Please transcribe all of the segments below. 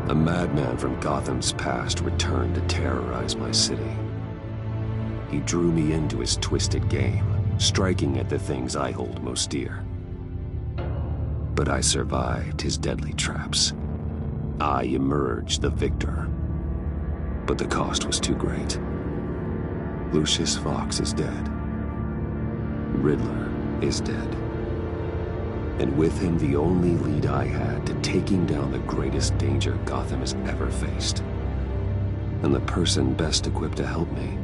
A madman from Gotham's past returned to terrorize my city. He drew me into his twisted game, striking at the things I hold most dear. But I survived his deadly traps. I emerged the victor. But the cost was too great. Lucius Fox is dead. Riddler is dead. And with him, the only lead I had to taking down the greatest danger Gotham has ever faced. And the person best equipped to help me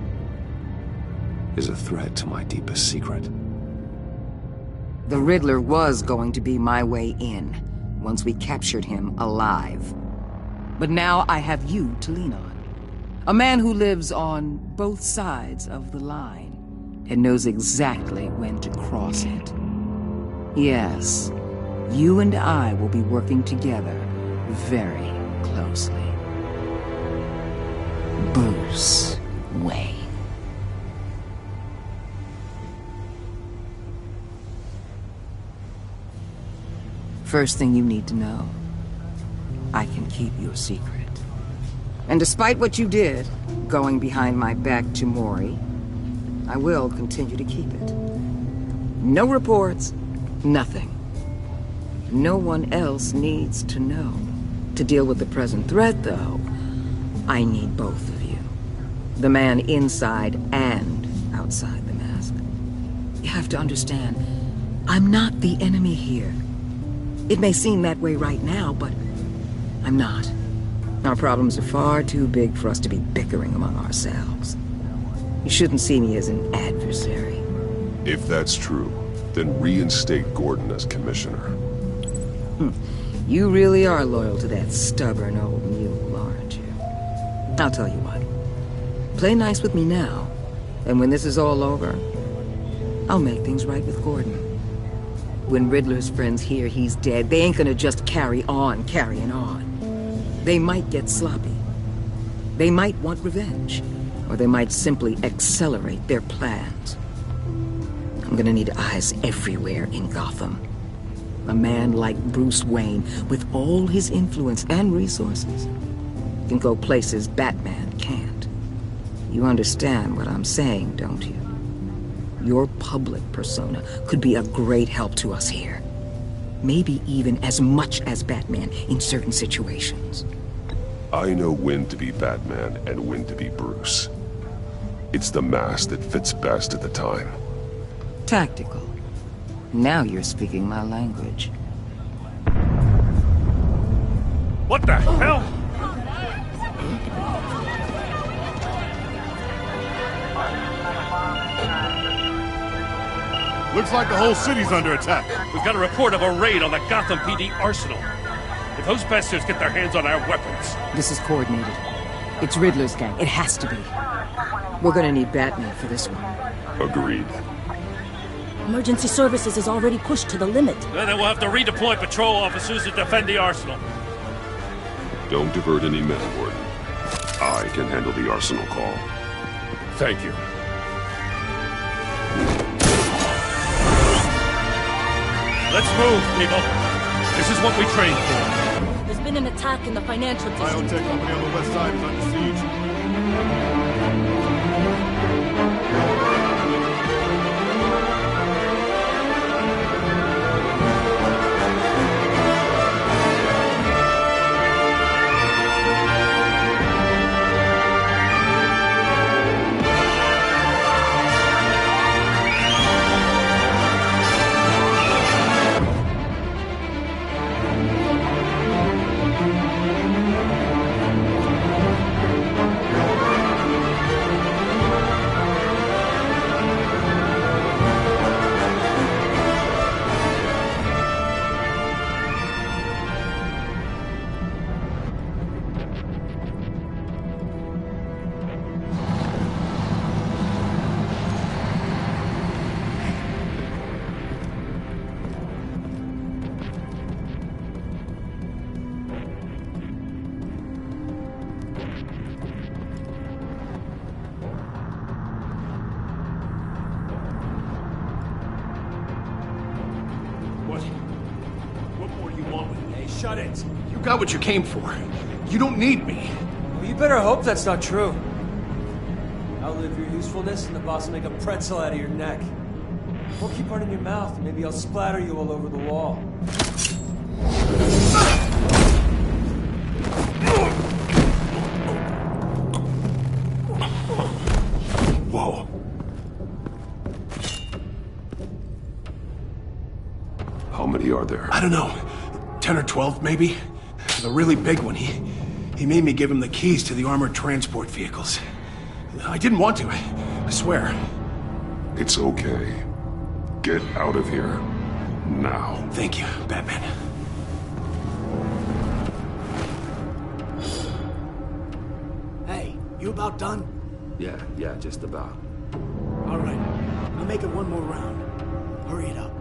is a threat to my deepest secret. The Riddler was going to be my way in, once we captured him alive. But now I have you to lean on. A man who lives on both sides of the line and knows exactly when to cross it. Yes, you and I will be working together very closely. Bruce Wayne. First thing you need to know, I can keep your secret. And despite what you did, going behind my back to Mori, I will continue to keep it. No reports, nothing. No one else needs to know. To deal with the present threat, though, I need both of you. The man inside and outside the mask. You have to understand, I'm not the enemy here. It may seem that way right now, but I'm not. Our problems are far too big for us to be bickering among ourselves. You shouldn't see me as an adversary. If that's true, then reinstate Gordon as commissioner. You really are loyal to that stubborn old mule, aren't you? I'll tell you what. Play nice with me now, and when this is all over, I'll make things right with Gordon. When Riddler's friends hear he's dead, they ain't gonna just carry on carrying on. They might get sloppy. They might want revenge. Or they might simply accelerate their plans. I'm gonna need eyes everywhere in Gotham. A man like Bruce Wayne, with all his influence and resources, can go places Batman can't. You understand what I'm saying, don't you? Your public persona could be a great help to us here. Maybe even as much as Batman in certain situations. I know when to be Batman and when to be Bruce. It's the mask that fits best at the time. Tactical. Now you're speaking my language. What the hell? Looks like the whole city's under attack. We've got a report of a raid on the Gotham PD arsenal. If those bastards get their hands on our weapons... This is coordinated. It's Riddler's gang. It has to be. We're gonna need Batman for this one. Agreed. Emergency services is already pushed to the limit. Then we'll have to redeploy patrol officers to defend the arsenal. Don't divert any men, Gordon. I can handle the arsenal call. Thank you. Let's move, people. This is what we trained for. There's been an attack in the financial district. Biotech company on the west side is under siege. shut it. You got what you came for. You don't need me. Well, you better hope that's not true. Outlive your usefulness and the boss will make a pretzel out of your neck. Or keep running your mouth and maybe I'll splatter you all over the wall. Whoa. How many are there? I don't know. 10 or 12, maybe? The really big one, he made me give him the keys to the armored transport vehicles. I didn't want to, I swear. It's okay. Get out of here. Now. Thank you, Batman. Hey, you about done? Yeah, just about. All right. I'll make it one more round. Hurry it up.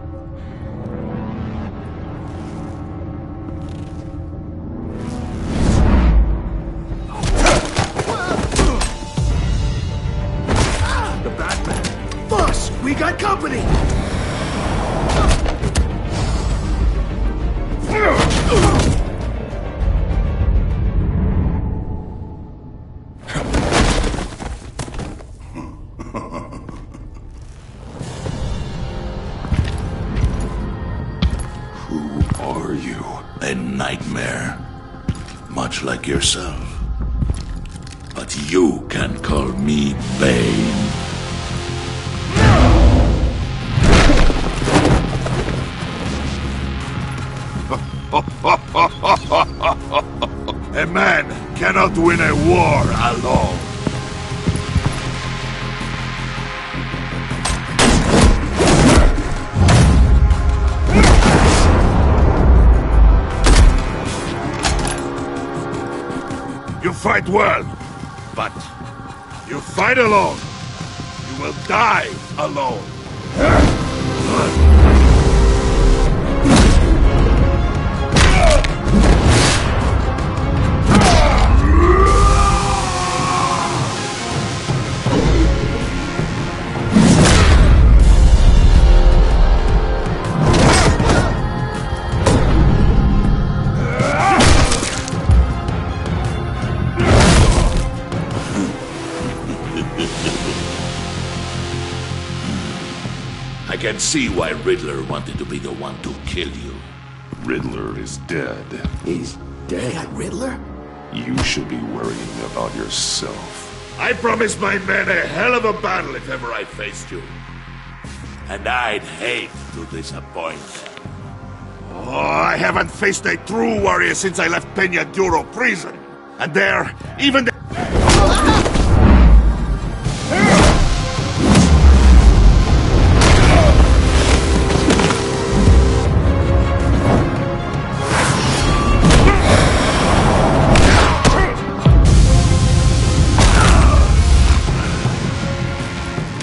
The Batman. Boss, we got company! Who are you? A nightmare. Much like yourself. But you can call me Bane. A man cannot win a war alone. You fight well, but you fight alone. You will die alone. I can see why Riddler wanted to be the one to kill you. Riddler is dead. He's dead. That Riddler? You should be worrying about yourself. I promised my men a hell of a battle if ever I faced you. And I'd hate to disappoint them. Oh, I haven't faced a true warrior since I left Peña Duro prison. And there, even the...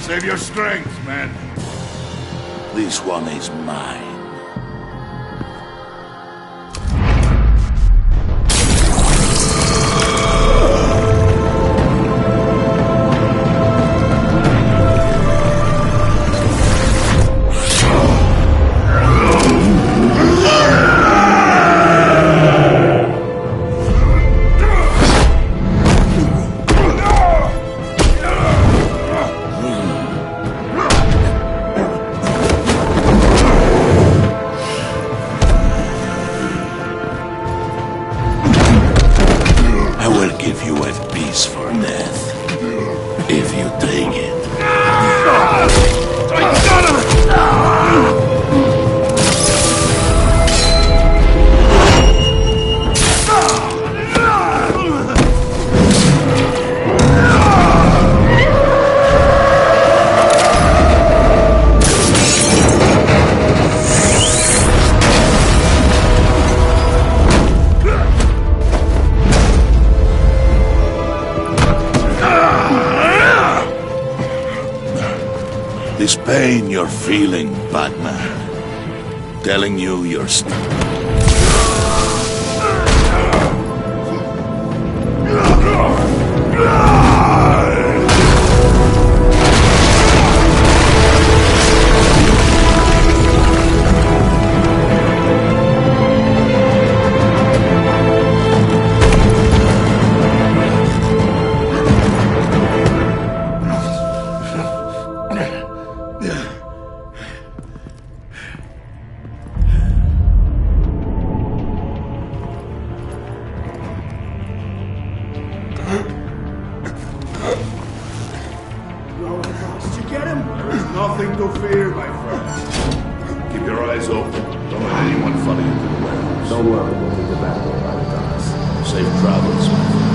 Save your strength, man. This one is mine. This pain you're feeling, Batman. Telling you you're Don't worry, we'll meet the Batman by the docks. Safe travels, my friends.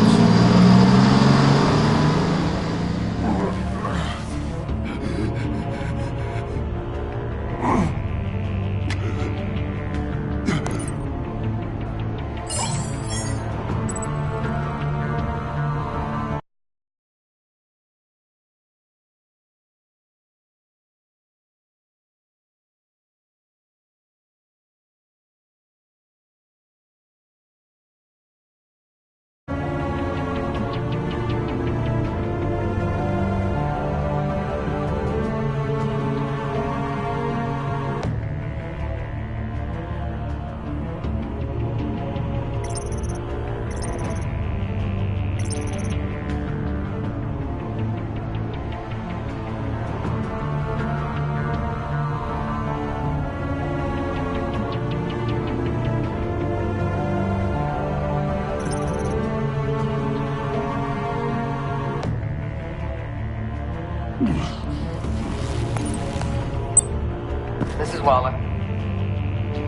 This is Waller.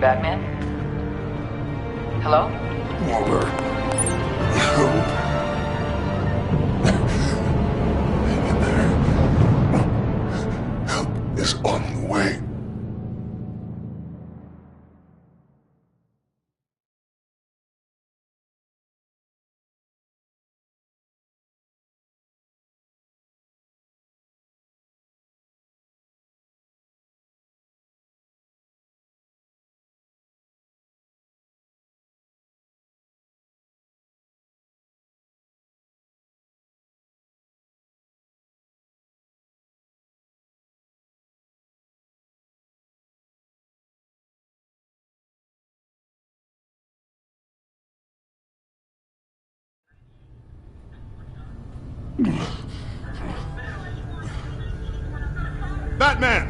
Batman? Hello? Waller. Help. Help is on the way. Batman!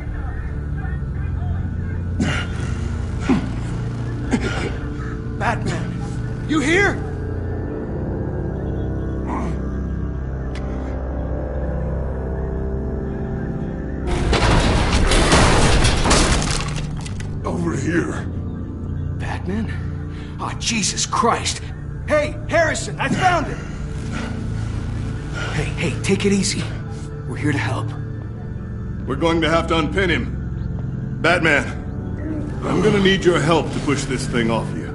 Batman! You here? Over here. Batman? Oh, Jesus Christ! Hey, Harrison, I found him! Hey, take it easy. We're here to help. We're going to have to unpin him. Batman, I'm gonna need your help to push this thing off you.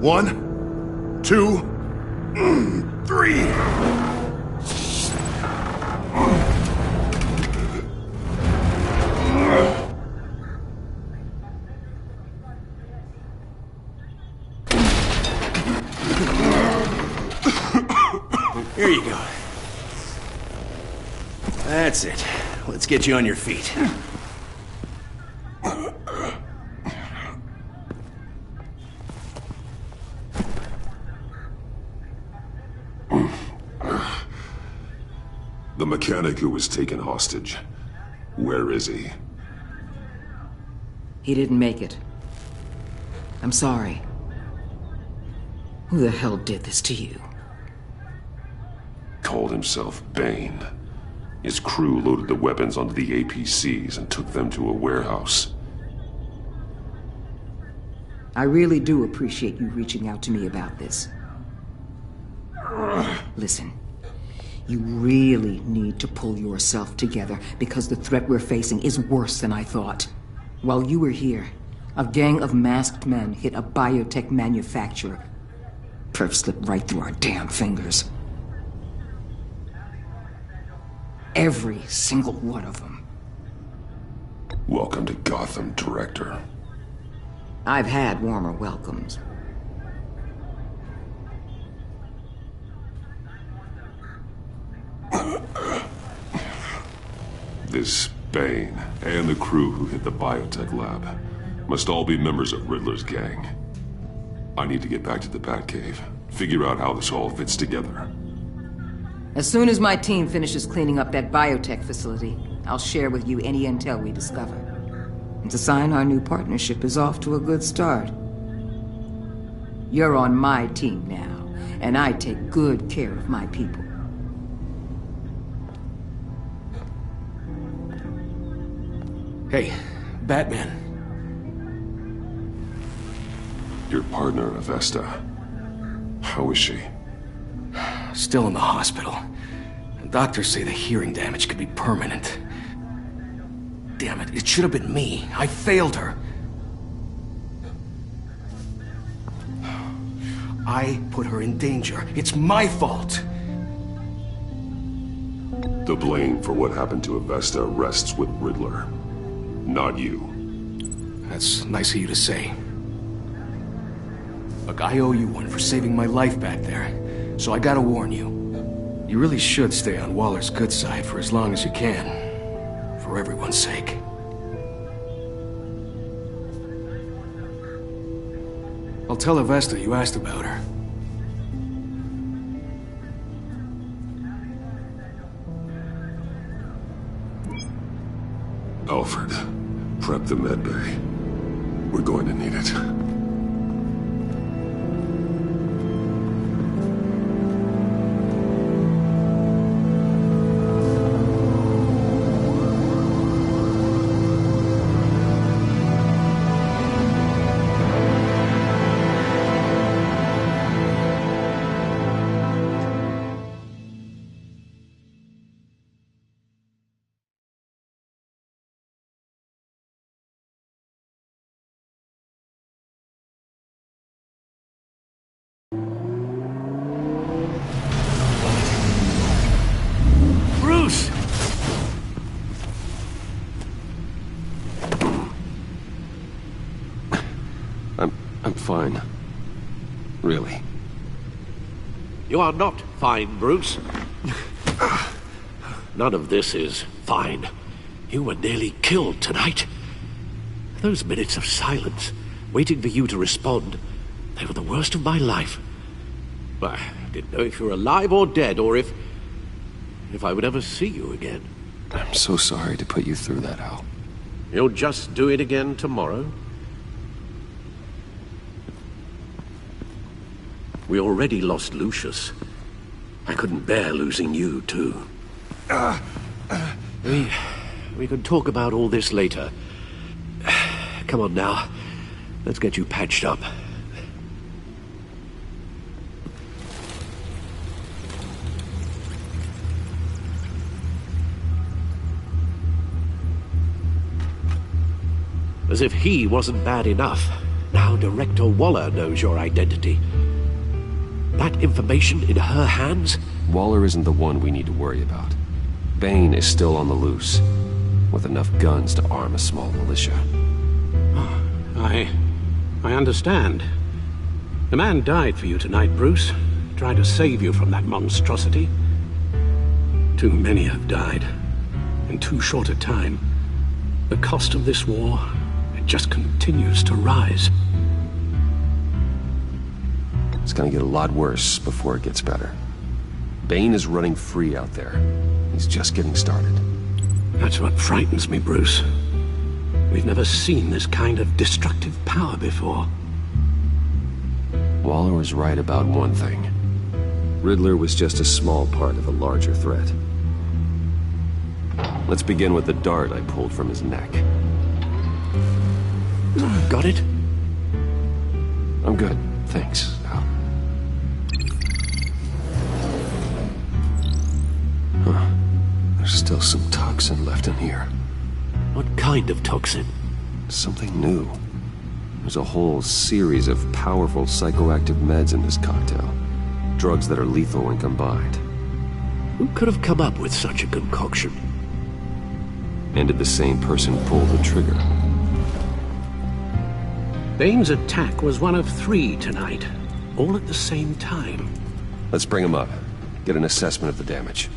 1, 2, 3. Here you go. That's it. Let's get you on your feet. The mechanic who was taken hostage. Where is he? He didn't make it. I'm sorry. Who the hell did this to you? Called himself Bane. His crew loaded the weapons onto the APCs and took them to a warehouse. I really do appreciate you reaching out to me about this. Listen, you really need to pull yourself together because the threat we're facing is worse than I thought. While you were here, a gang of masked men hit a biotech manufacturer. Perf slipped right through our damn fingers. Every single one of them. Welcome to Gotham, Director. I've had warmer welcomes. This Bane and the crew who hit the biotech lab must all be members of Riddler's gang. I need to get back to the Batcave, figure out how this all fits together. As soon as my team finishes cleaning up that biotech facility, I'll share with you any intel we discover. It's a sign our new partnership is off to a good start. You're on my team now, and I take good care of my people. Hey, Batman. Your partner, Avesta. How is she? Still in the hospital. Doctors say the hearing damage could be permanent. Damn it, it should have been me. I failed her. I put her in danger. It's my fault. The blame for what happened to Avesta rests with Riddler, not you. That's nice of you to say. Look, I owe you one for saving my life back there, so I gotta warn you. You really should stay on Waller's good side for as long as you can. For everyone's sake. I'll tell Avesta you asked about her. Alfred, prep the medbay. We're going to need it. I'm fine. Really. You are not fine, Bruce. None of this is fine. You were nearly killed tonight. Those minutes of silence, waiting for you to respond, they were the worst of my life. I didn't know if you were alive or dead, or if I would ever see you again. I'm so sorry to put you through that, Al. You'll just do it again tomorrow? We already lost Lucius. I couldn't bear losing you, too. We can talk about all this later. Come on now. Let's get you patched up. As if he wasn't bad enough, now Director Waller knows your identity. That information in her hands? Waller isn't the one we need to worry about. Bane is still on the loose, with enough guns to arm a small militia. I understand. The man died for you tonight, Bruce. Tried to save you from that monstrosity. Too many have died. In too short a time. The cost of this war, it just continues to rise. It's gonna get a lot worse before it gets better. Bane is running free out there. He's just getting started. That's what frightens me, Bruce. We've never seen this kind of destructive power before. Waller was right about one thing. Riddler was just a small part of a larger threat. Let's begin with the dart I pulled from his neck. Got it? I'm good, thanks, Al. Huh. There's still some toxin left in here. What kind of toxin? Something new. There's a whole series of powerful psychoactive meds in this cocktail. Drugs that are lethal when combined. Who could have come up with such a concoction? And did the same person pull the trigger? Bane's attack was one of 3 tonight, all at the same time. Let's bring him up. Get an assessment of the damage.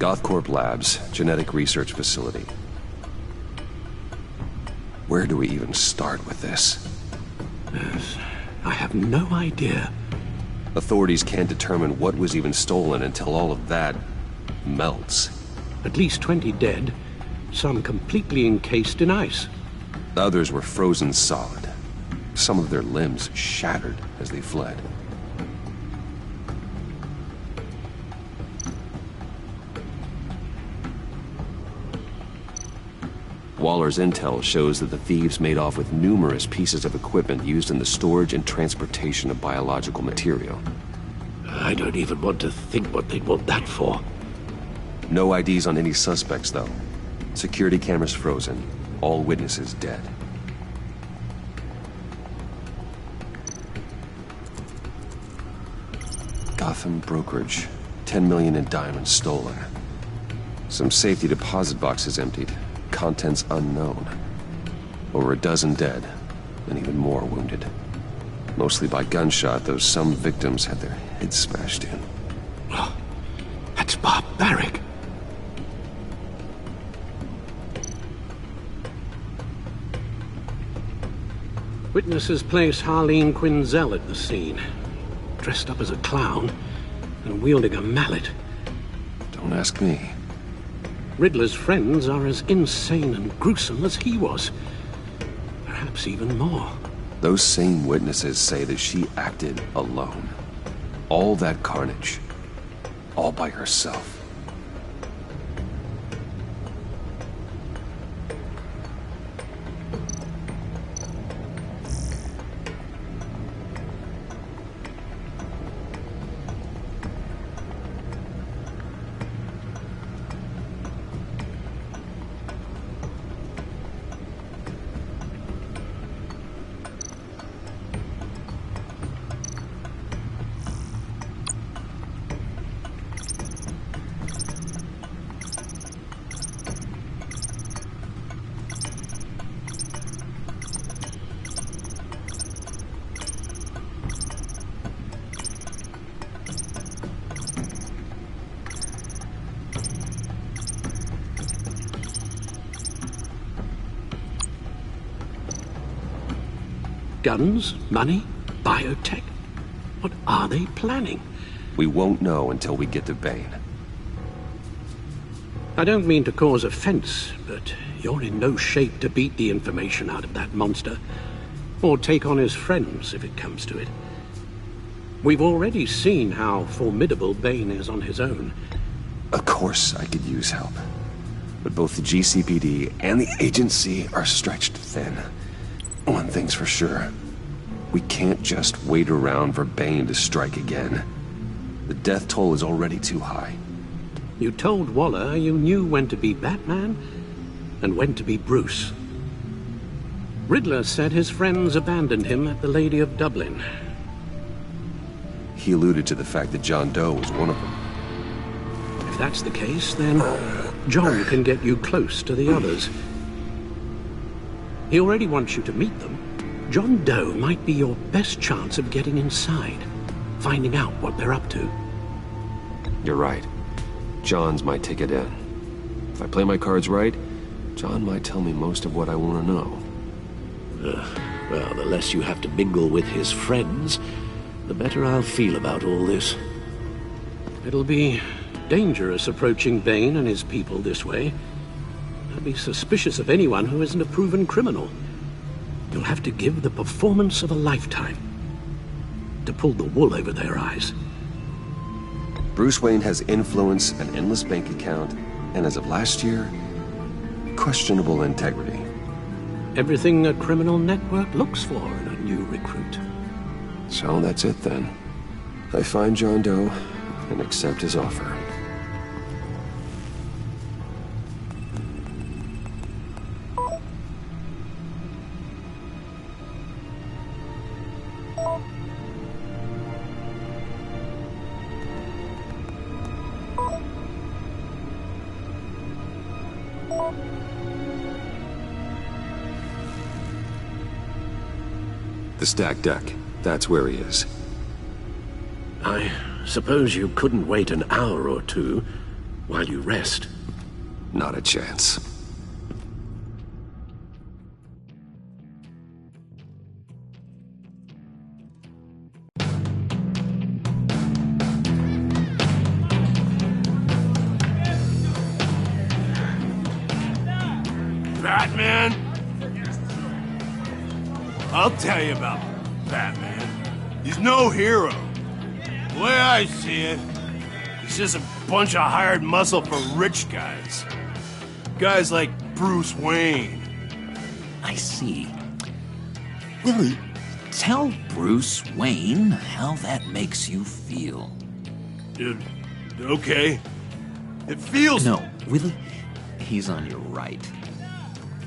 Gothcorp Labs, genetic research facility. Where do we even start with this? Yes, I have no idea. Authorities can't determine what was even stolen until all of that melts. At least 20 dead, some completely encased in ice. Others were frozen solid. Some of their limbs shattered as they fled. Waller's intel shows that the thieves made off with numerous pieces of equipment used in the storage and transportation of biological material. I don't even want to think what they'd want that for. No IDs on any suspects, though. Security cameras frozen. All witnesses dead. Gotham brokerage. 10 million in diamonds stolen. Some safety deposit boxes emptied. Contents unknown. Over a dozen dead, and even more wounded. Mostly by gunshot, though some victims had their heads smashed in. Oh, that's barbaric. Witnesses place Harleen Quinzel at the scene, dressed up as a clown and wielding a mallet. Don't ask me. Riddler's friends are as insane and gruesome as he was. Perhaps even more. Those same witnesses say that she acted alone. All that carnage. All by herself. Guns? Money? Biotech? What are they planning? We won't know until we get to Bane. I don't mean to cause offense, but you're in no shape to beat the information out of that monster. Or take on his friends, if it comes to it. We've already seen how formidable Bane is on his own. Of course I could use help. But both the GCPD and the agency are stretched thin. One thing's for sure. We can't just wait around for Bane to strike again. The death toll is already too high. You told Waller you knew when to be Batman and when to be Bruce. Riddler said his friends abandoned him at the Lady of Dublin. He alluded to the fact that John Doe was one of them. If that's the case, then John can get you close to the others. He already wants you to meet them. John Doe might be your best chance of getting inside, finding out what they're up to. You're right. John's my ticket in. If I play my cards right, John might tell me most of what I want to know. Well, the less you have to mingle with his friends, the better I'll feel about all this. It'll be dangerous approaching Bane and his people this way. I'd be suspicious of anyone who isn't a proven criminal. You'll have to give the performance of a lifetime to pull the wool over their eyes. Bruce Wayne has influence, an endless bank account, and as of last year, questionable integrity. Everything a criminal network looks for in a new recruit. So that's it then. I find John Doe and accept his offer. The stacked deck. That's where he is. I suppose you couldn't wait an hour or two. while you rest. Not a chance. Batman? I'll tell you about Batman. He's no hero. The way I see it, he's just a bunch of hired muscle for rich guys. Guys like Bruce Wayne. I see. Willie, tell Bruce Wayne how that makes you feel. Okay. It feels... No, Willie, he's on your right.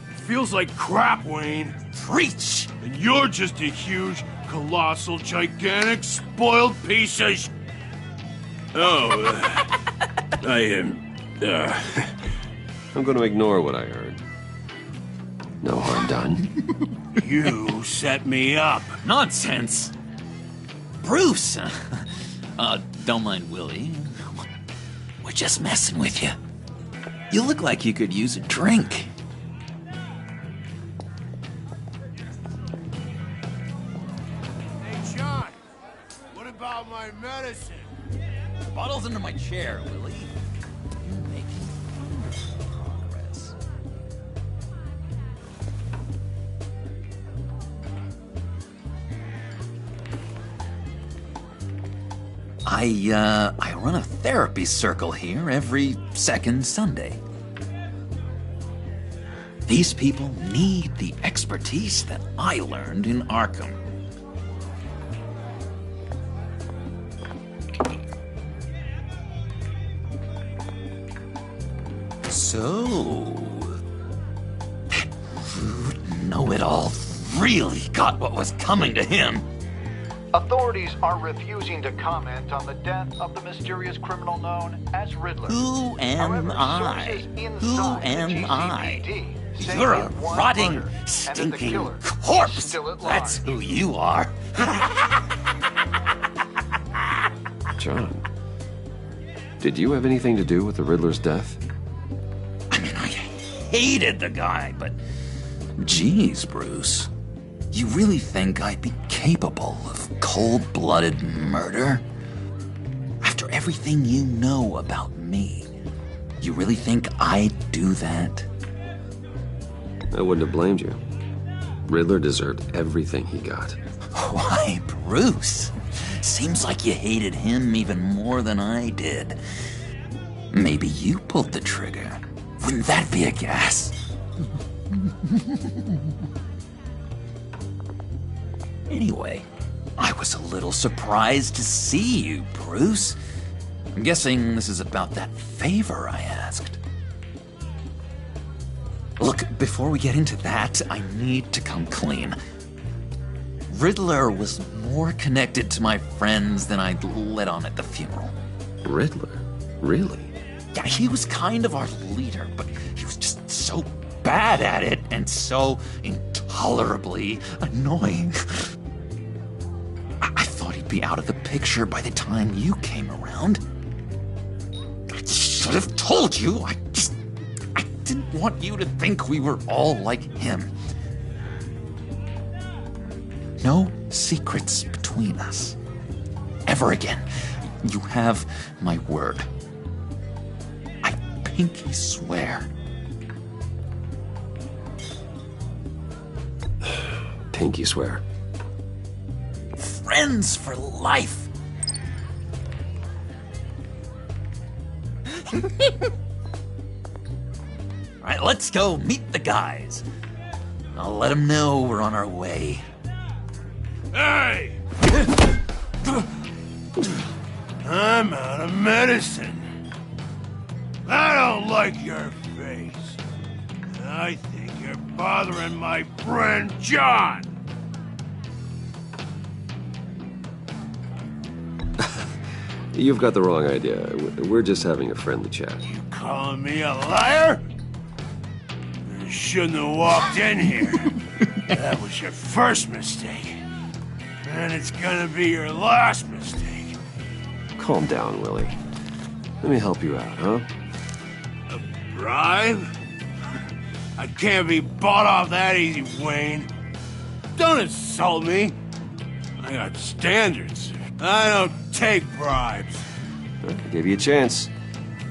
It feels like crap, Wayne. Preach! And you're just a huge, colossal, gigantic, spoiled piece of sh... Oh, I am... I'm gonna ignore what I heard. No harm done. You set me up. Nonsense! Bruce! Don't mind Willie. We're just messing with you. You look like you could use a drink. Hey, John. What about my medicine? The bottle's under my chair, Willie. You're making progress. I run a therapy circle here every second Sunday. These people need the expertise that I learned in Arkham. So, that rude know-it-all really got what was coming to him. Authorities are refusing to comment on the death of the mysterious criminal known as Riddler. Who am I? Who am I? You're a rotting, stinking corpse. That's who you are. John, did you have anything to do with the Riddler's death? I mean, I hated the guy, but geez, Bruce. You really think I'd be capable of cold-blooded murder? After everything you know about me, you really think I'd do that? I wouldn't have blamed you. Riddler deserved everything he got. Why, Bruce? Seems like you hated him even more than I did. Maybe you pulled the trigger. Wouldn't that be a gas? Anyway, I was a little surprised to see you, Bruce. I'm guessing this is about that favor I asked. Look, before we get into that, I need to come clean. Riddler was more connected to my friends than I'd let on at the funeral. Riddler? Really? Yeah, he was kind of our leader, but he was just so bad at it and so intolerably annoying. I thought he'd be out of the picture by the time you came around. I should have told you. I didn't want you to think we were all like him. No secrets between us. Ever again. You have my word. I pinky swear. Pinky swear. Friends for life. All right, let's go meet the guys. I'll let them know we're on our way. Hey! I'm out of medicine. I don't like your face. I think you're bothering my friend John. You've got the wrong idea. We're just having a friendly chat. You calling me a liar? You shouldn't have walked in here. That was your first mistake. And it's gonna be your last mistake. Calm down, Willie. Let me help you out, huh? Bribe? I can't be bought off that easy, Wayne. Don't insult me. I got standards. I don't take bribes. I gave you a chance,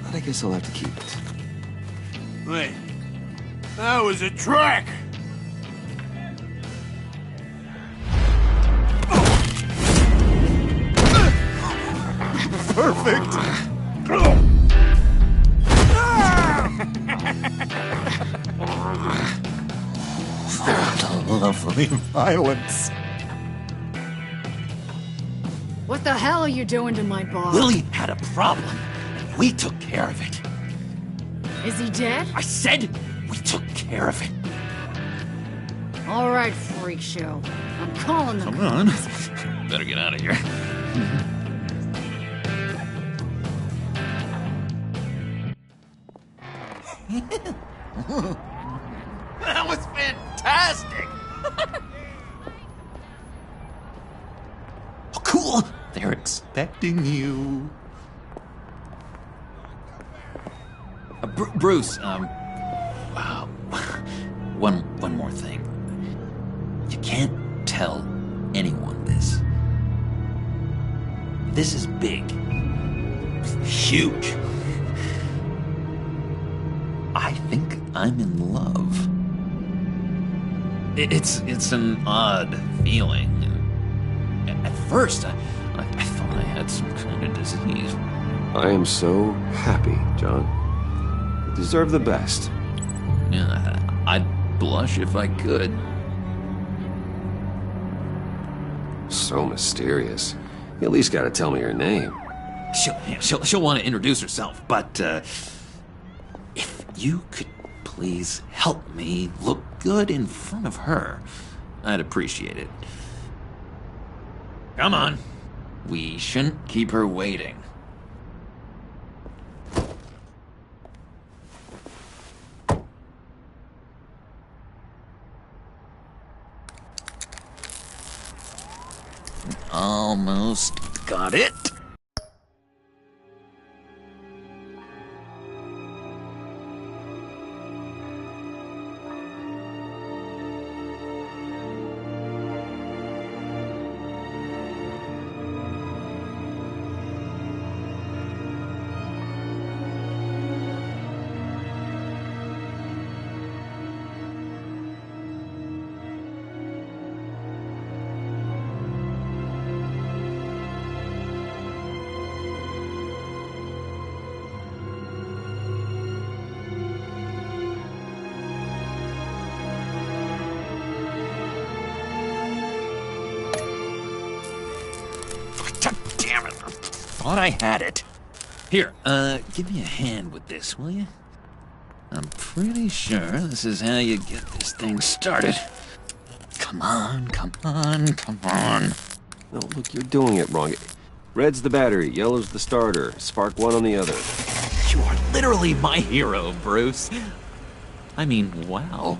but I guess I'll have to keep it. Wait, that was a trick! Perfect! Lovely violence. What the hell are you doing to my boss? Lily had a problem. We took care of it. Is he dead? I said we took care of it. All right, freak show. I'm calling them. Come on. Better get out of here. That was fantastic! Oh, cool! They're expecting you. Bruce, one more thing. You can't tell anyone this. This is big. Huge. I think I'm in love. It's an odd feeling. At first, I thought I had some kind of disease. I am so happy, John. You deserve the best. Yeah, I'd blush if I could. So mysterious. You at least gotta tell me her name. She'll want to introduce herself, but if you could please help me look good in front of her, I'd appreciate it. Come on. We shouldn't keep her waiting. Almost got it. Thought I had it. Here, give me a hand with this, will you? I'm pretty sure this is how you get this thing started. Come on, come on, come on. No, look, you're doing it wrong. Red's the battery, yellow's the starter, spark one on the other. You are literally my hero, Bruce. I mean, wow.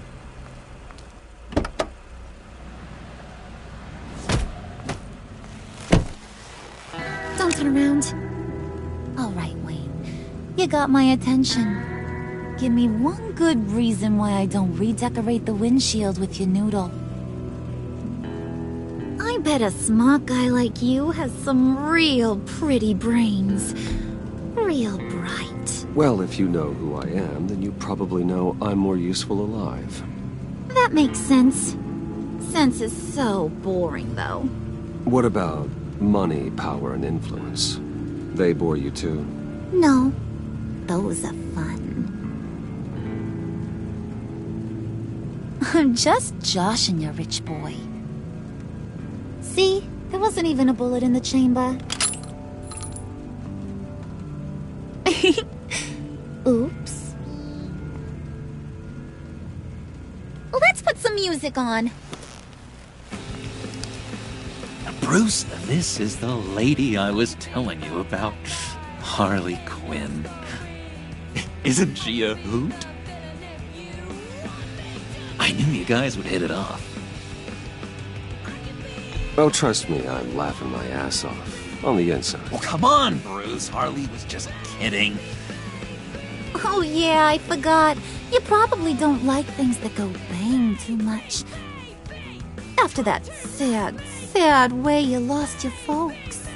Don't turn around. All right, Wayne. You got my attention. Give me one good reason why I don't redecorate the windshield with your noodle. I bet a smart guy like you has some real pretty brains. Real bright. Well, if you know who I am, then you probably know I'm more useful alive. That makes sense. Sense is so boring, though. What about money, power, and influence? They bore you too? No. Those are fun. I'm just joshing you, rich boy. See? There wasn't even a bullet in the chamber. Oops. Let's put some music on. Bruce, this is the lady I was telling you about. Harley Quinn. Isn't she a hoot? I knew you guys would hit it off. Oh, trust me, I'm laughing my ass off. On the inside. Oh, come on, Bruce. Harley was just kidding. Oh yeah, I forgot. You probably don't like things that go bang too much. After that sad way you lost your folks.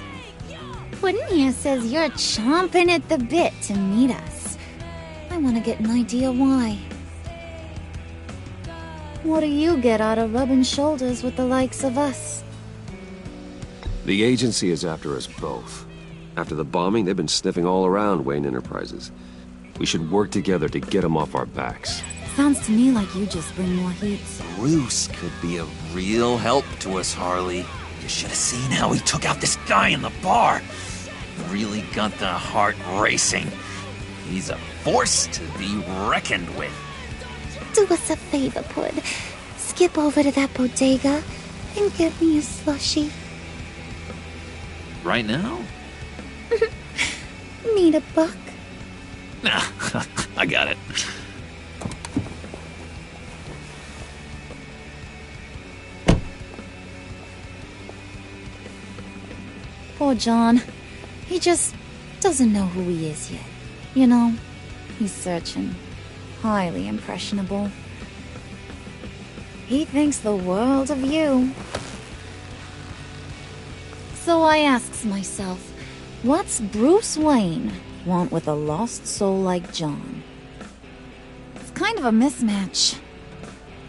Puddin' here says you're chomping at the bit to meet us. I want to get an idea why. What do you get out of rubbing shoulders with the likes of us? The agency is after us both. After the bombing, they've been sniffing all around Wayne Enterprises. We should work together to get them off our backs. Sounds to me like you just bring more heat. Bruce could be a real help to us, Harley. You should have seen how he took out this guy in the bar. Really got the heart racing. He's a force to be reckoned with. Do us a favor, Pud. Skip over to that bodega and get me a slushie. Right now? Need a buck? Nah, I got it. Poor John. He just doesn't know who he is yet. You know, he's searching. Highly impressionable. He thinks the world of you. So I asks myself, what's Bruce Wayne want with a lost soul like John? It's kind of a mismatch.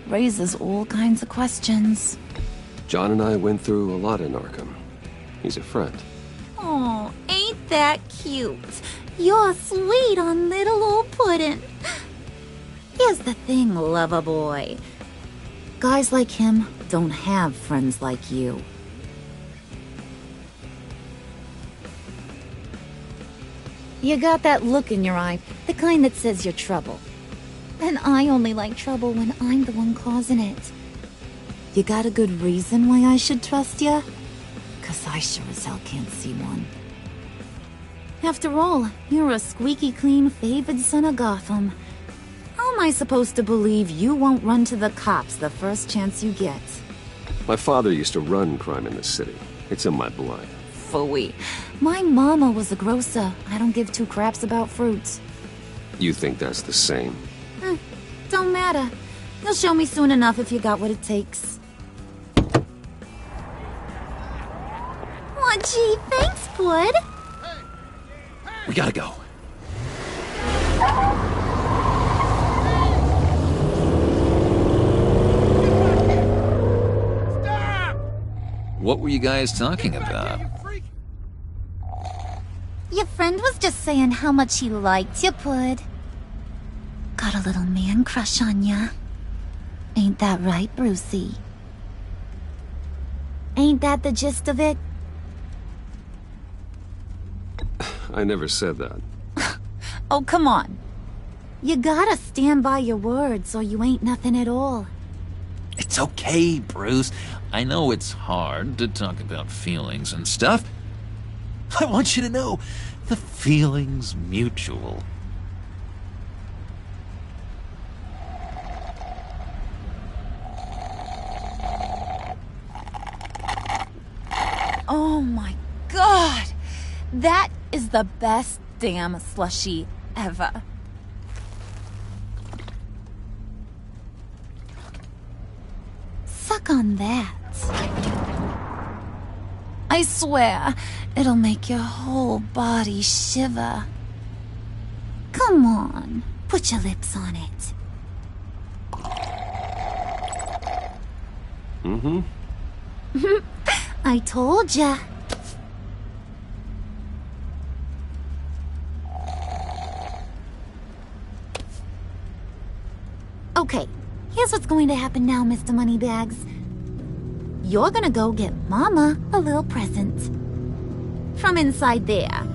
Raises all kinds of questions. John and I went through a lot in Arkham. He's a friend. Oh, ain't that cute? You're sweet on little old Puddin'. Here's the thing, lover boy. Guys like him don't have friends like you. You got that look in your eye, the kind that says you're trouble. And I only like trouble when I'm the one causing it. You got a good reason why I should trust you? 'Cause I sure as hell can't see one. After all, you're a squeaky clean favored son of Gotham. How am I supposed to believe you won't run to the cops the first chance you get? My father used to run crime in the city. It's in my blood. Phooey. My mama was a grocer. I don't give two craps about fruits. You think that's the same? Don't matter. You'll show me soon enough if you got what it takes. Oh, gee, thanks, Pud. We gotta go. What were you guys talking about? Your friend was just saying how much he liked you, Pud. Got a little man crush on ya. Ain't that right, Brucey? Ain't that the gist of it? I never said that. Oh, come on. You gotta stand by your words or you ain't nothing at all. It's okay, Bruce. I know it's hard to talk about feelings and stuff. I want you to know, the feeling's mutual. Oh my god! That is the best damn slushie ever. Suck on that. I swear, it'll make your whole body shiver. Come on, put your lips on it. Mm-hmm. I told ya. Okay, here's what's going to happen now, Mr. Moneybags. You're gonna go get Mama a little present. From inside there.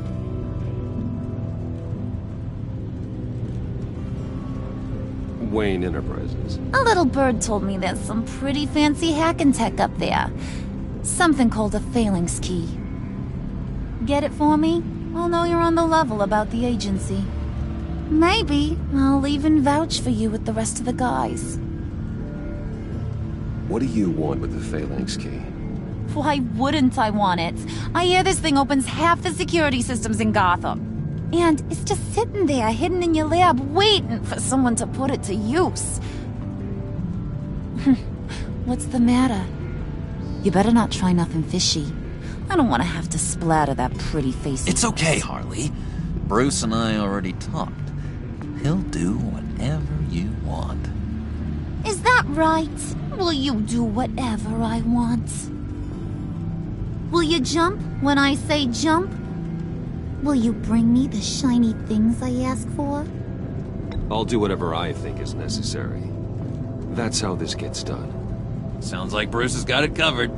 Wayne Enterprises. A little bird told me there's some pretty fancy hacking tech up there. Something called a phalanx key. Get it for me? I'll know you're on the level about the agency. Maybe I'll even vouch for you with the rest of the guys. What do you want with the phalanx key? Why wouldn't I want it? I hear this thing opens half the security systems in Gotham. And it's just sitting there, hidden in your lab, waiting for someone to put it to use. What's the matter? You better not try nothing fishy. I don't want to have to splatter that pretty face. It's okay, Harley. Bruce and I already talked. He'll do whatever you want. Is that right? Will you do whatever I want? Will you jump when I say jump? Will you bring me the shiny things I ask for? I'll do whatever I think is necessary. That's how this gets done. Sounds like Bruce has got it covered.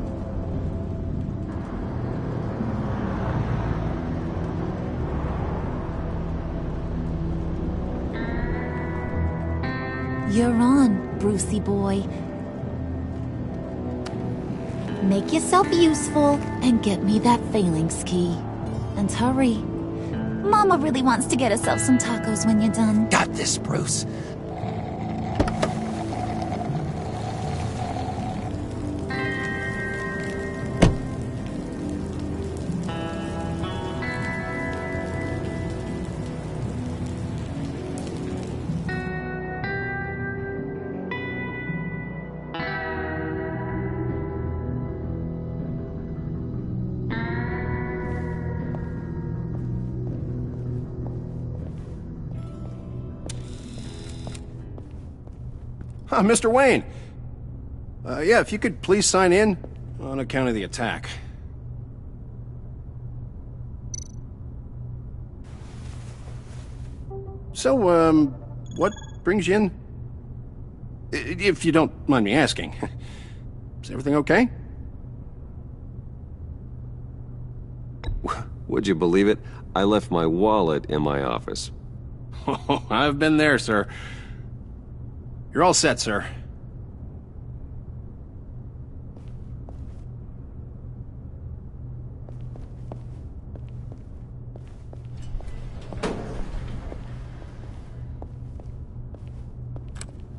You're on, Brucey boy. Make yourself useful and get me that phalanx key. And hurry. Mama really wants to get herself some tacos when you're done. Got this, Bruce. Mr. Wayne. Yeah, if you could please sign in on account of the attack. So, what brings you in? If you don't mind me asking. Is everything okay? Would you believe it? I left my wallet in my office. Oh, I've been there, sir. You're all set, sir.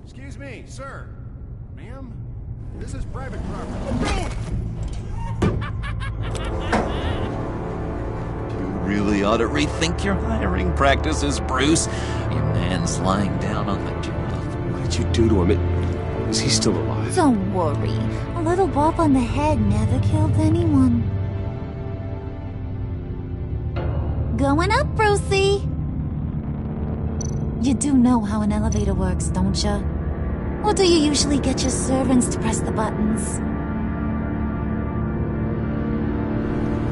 Excuse me, sir. Ma'am? This is private property. You really ought to rethink your hiring practices, Bruce. Your man's lying down on the job. What did you do to him? Is he still alive? Don't worry. A little bump on the head never killed anyone. Going up, Brucey! You do know how an elevator works, don't you? Or do you usually get your servants to press the buttons?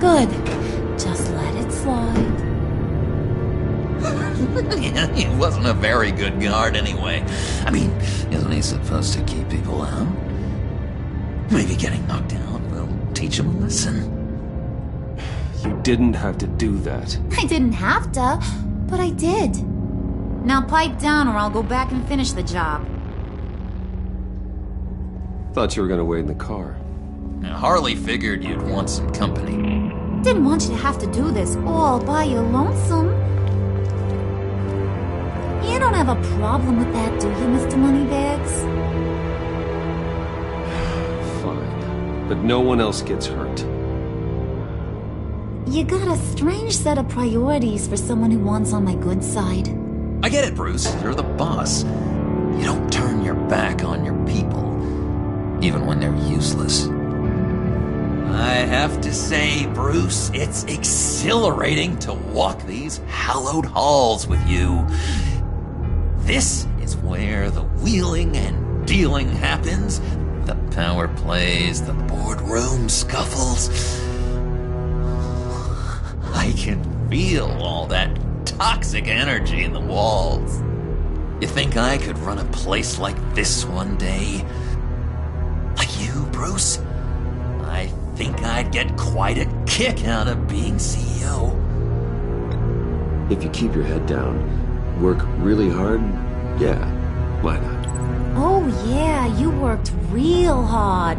Good. Just let it slide. He wasn't a very good guard anyway. I mean, isn't he supposed to keep people out? Maybe getting knocked down will teach him a lesson. You didn't have to do that. I didn't have to, but I did. Now pipe down or I'll go back and finish the job. Thought you were gonna wait in the car. Now, Harley figured you'd want some company. Didn't want you to have to do this all by your lonesome. You don't have a problem with that, do you, Mr. Moneybags? Fine. But no one else gets hurt. You got a strange set of priorities for someone who wants on my good side. I get it, Bruce. You're the boss. You don't turn your back on your people, even when they're useless. I have to say, Bruce, it's exhilarating to walk these hallowed halls with you. This is where the wheeling and dealing happens, the power plays, the boardroom scuffles. I can feel all that toxic energy in the walls. You think I could run a place like this one day? Like you, Bruce? I think I'd get quite a kick out of being CEO. If you keep your head down, work really hard, yeah, why not? Oh yeah, you worked real hard.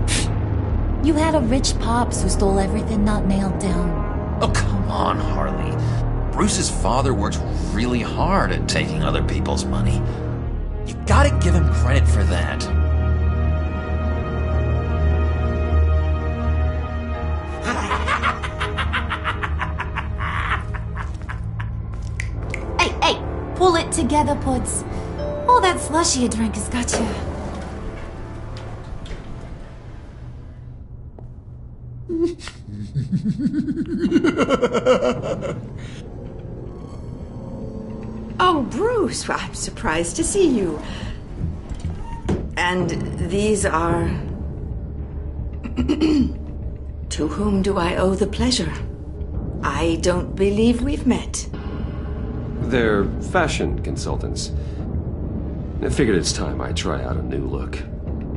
You had a rich pops who stole everything not nailed down. Oh, come on, Harley. Bruce's father worked really hard at taking other people's money. You gotta give him credit for that. together, Puds. All that slushy you drank has got you. Oh, Bruce, I'm surprised to see you. And these are... To whom do I owe the pleasure? I don't believe we've met. They're fashion consultants. I figured it's time I try out a new look.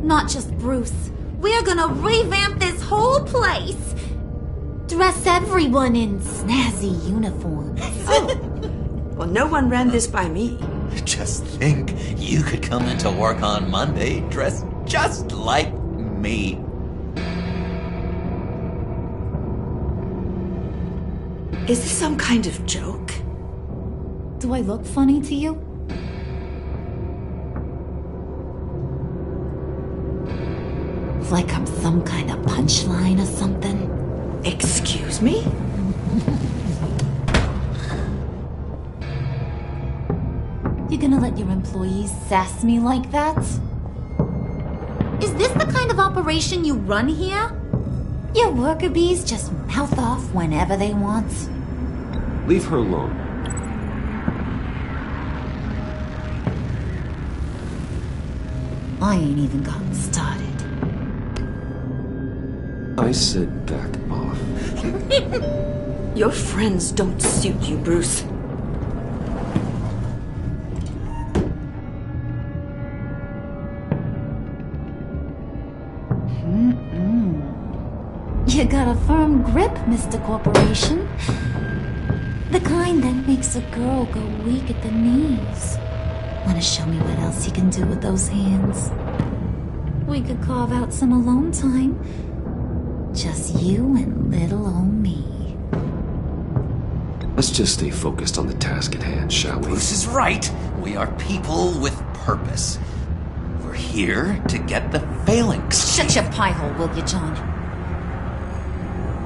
Not just Bruce. We're gonna revamp this whole place. Dress everyone in snazzy uniforms. Well, no one ran this by me. Just think, you could come into work on Monday dressed just like me. Is this some kind of joke? Do I look funny to you? Like I'm some kind of punchline or something? Excuse me? You gonna let your employees sass me like that? Is this the kind of operation you run here? Your worker bees just mouth off whenever they want. Leave her alone. I ain't even gotten started. I said back off. Your friends don't suit you, Bruce. You got a firm grip, Mr. Corporation. The kind that makes a girl go weak at the knees. Wanna show me what else you can do with those hands? We could carve out some alone time. Just you and little old me. Let's just stay focused on the task at hand, shall we? Bruce is right. We are people with purpose. We're here to get the phalanx. Shut your pie hole, will you, John?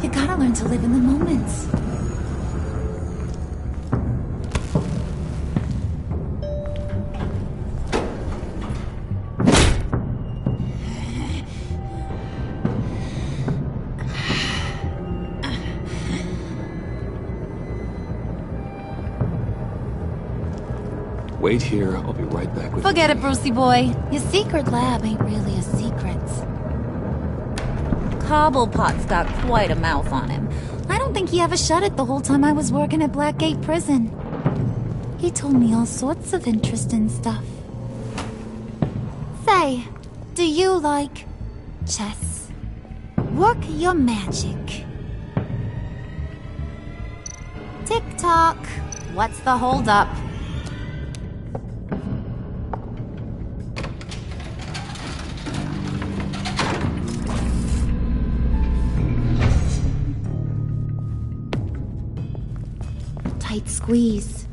You gotta learn to live in the moment. Wait here, I'll be right back with Forget it, Brucey boy. Your secret lab ain't really a secret. Cobblepot's got quite a mouth on him. I don't think he ever shut it the whole time I was working at Blackgate Prison. He told me all sorts of interesting stuff. Say, do you like chess? Work your magic. Tick-tock. What's the holdup? Tight squeeze.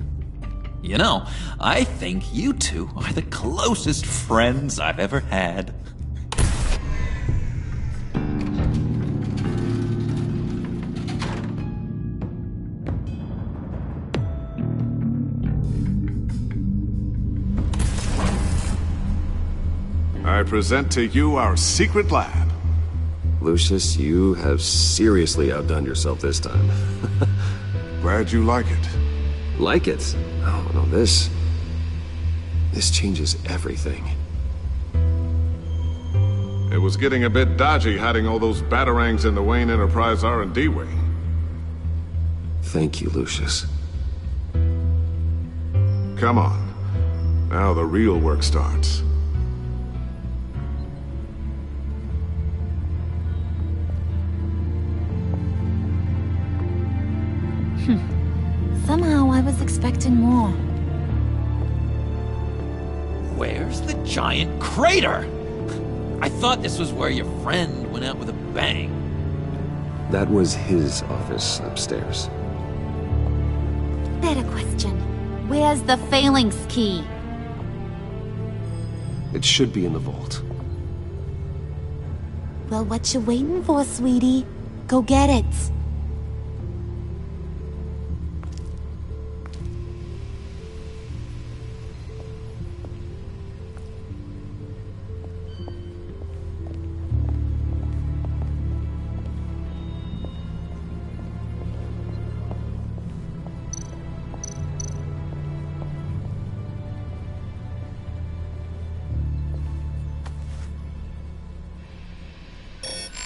You know, I think you two are the closest friends I've ever had. I present to you our secret lab. Lucius, you have seriously outdone yourself this time. Glad you like it. Like it? Oh, no, this changes everything. It was getting a bit dodgy hiding all those batarangs in the Wayne Enterprise R&D wing. Thank you, Lucius. Come on. Now the real work starts. Somehow I was expecting more. Where's the giant crater? I thought this was where your friend went out with a bang. That was his office upstairs. Better question. Where's the phalanx key? It should be in the vault. Well, what you waiting for, sweetie? Go get it.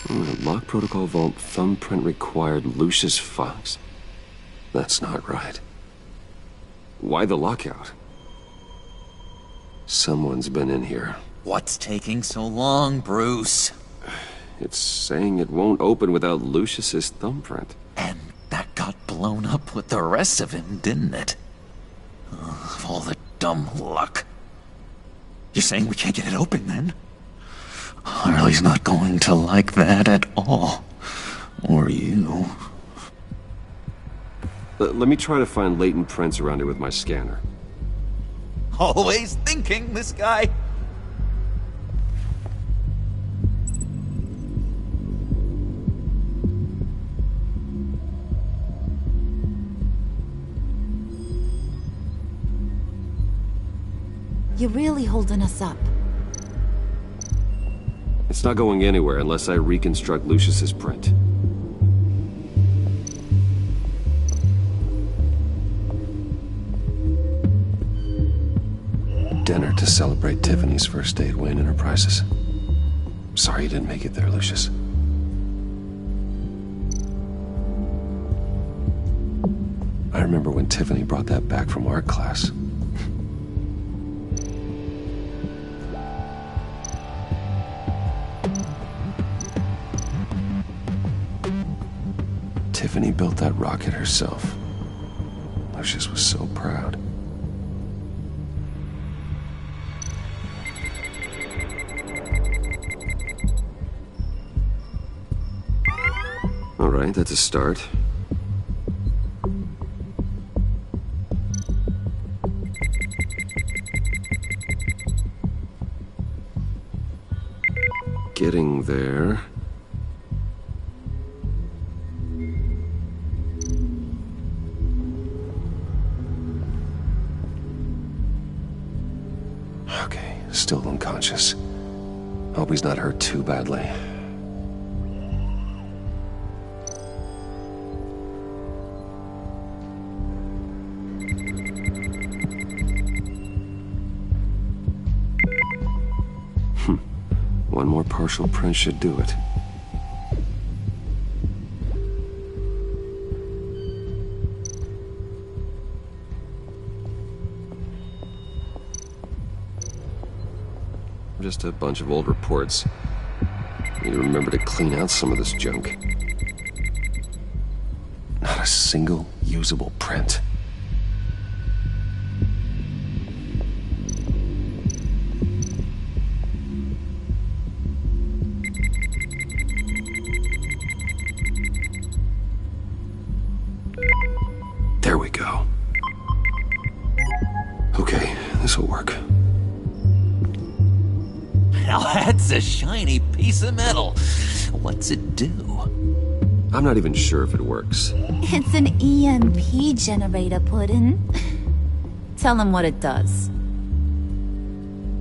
Lock protocol vault thumbprint required Lucius Fox. That's not right. Why the lockout? Someone's been in here. What's taking so long, Bruce? It's saying it won't open without Lucius's thumbprint. And that got blown up with the rest of him, didn't it? Of all the dumb luck. You're saying we can't get it open, then? Harley's not going to like that at all. Or you. Let me try to find latent prints around it with my scanner. Always thinking, this guy. You're really holding us up. It's not going anywhere unless I reconstruct Lucius's print. Dinner to celebrate Tiffany's first day at Wayne Enterprises. Sorry you didn't make it there, Lucius. I remember when Tiffany brought that back from art class. Tiffany built that rocket herself. Lucius was so proud. All right, that's a start. Getting there. Okay, still unconscious. Hope he's not hurt too badly. One more partial print should do it. Just a bunch of old reports. Need to remember to clean out some of this junk. Not a single usable print. There we go. Okay, this will work. Now that's a shiny piece of metal. What's it do? I'm not even sure if it works. It's an EMP generator, Puddin'. Tell him what it does.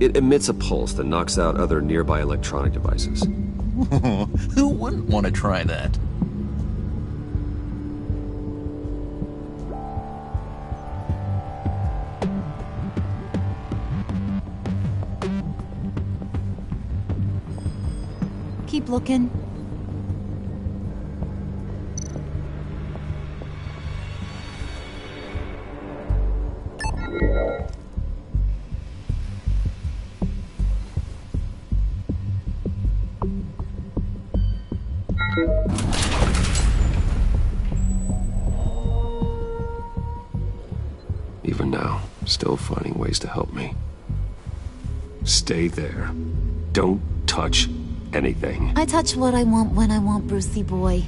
It emits a pulse that knocks out other nearby electronic devices. Who wouldn't want to try that? Keep looking. Even now, still finding ways to help me. Stay there. Don't touch anything. I touch what I want when I want, Brucey boy.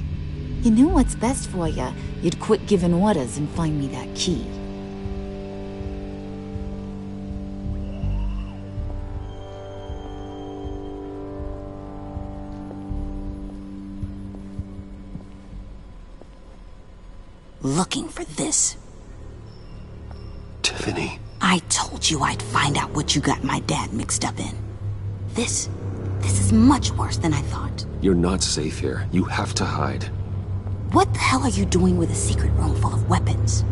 You knew what's best for you. You'd quit giving orders and find me that key. Looking for this. Tiffany. I told you I'd find out what you got my dad mixed up in. This is much worse than I thought. You're not safe here. You have to hide. What the hell are you doing with a secret room full of weapons?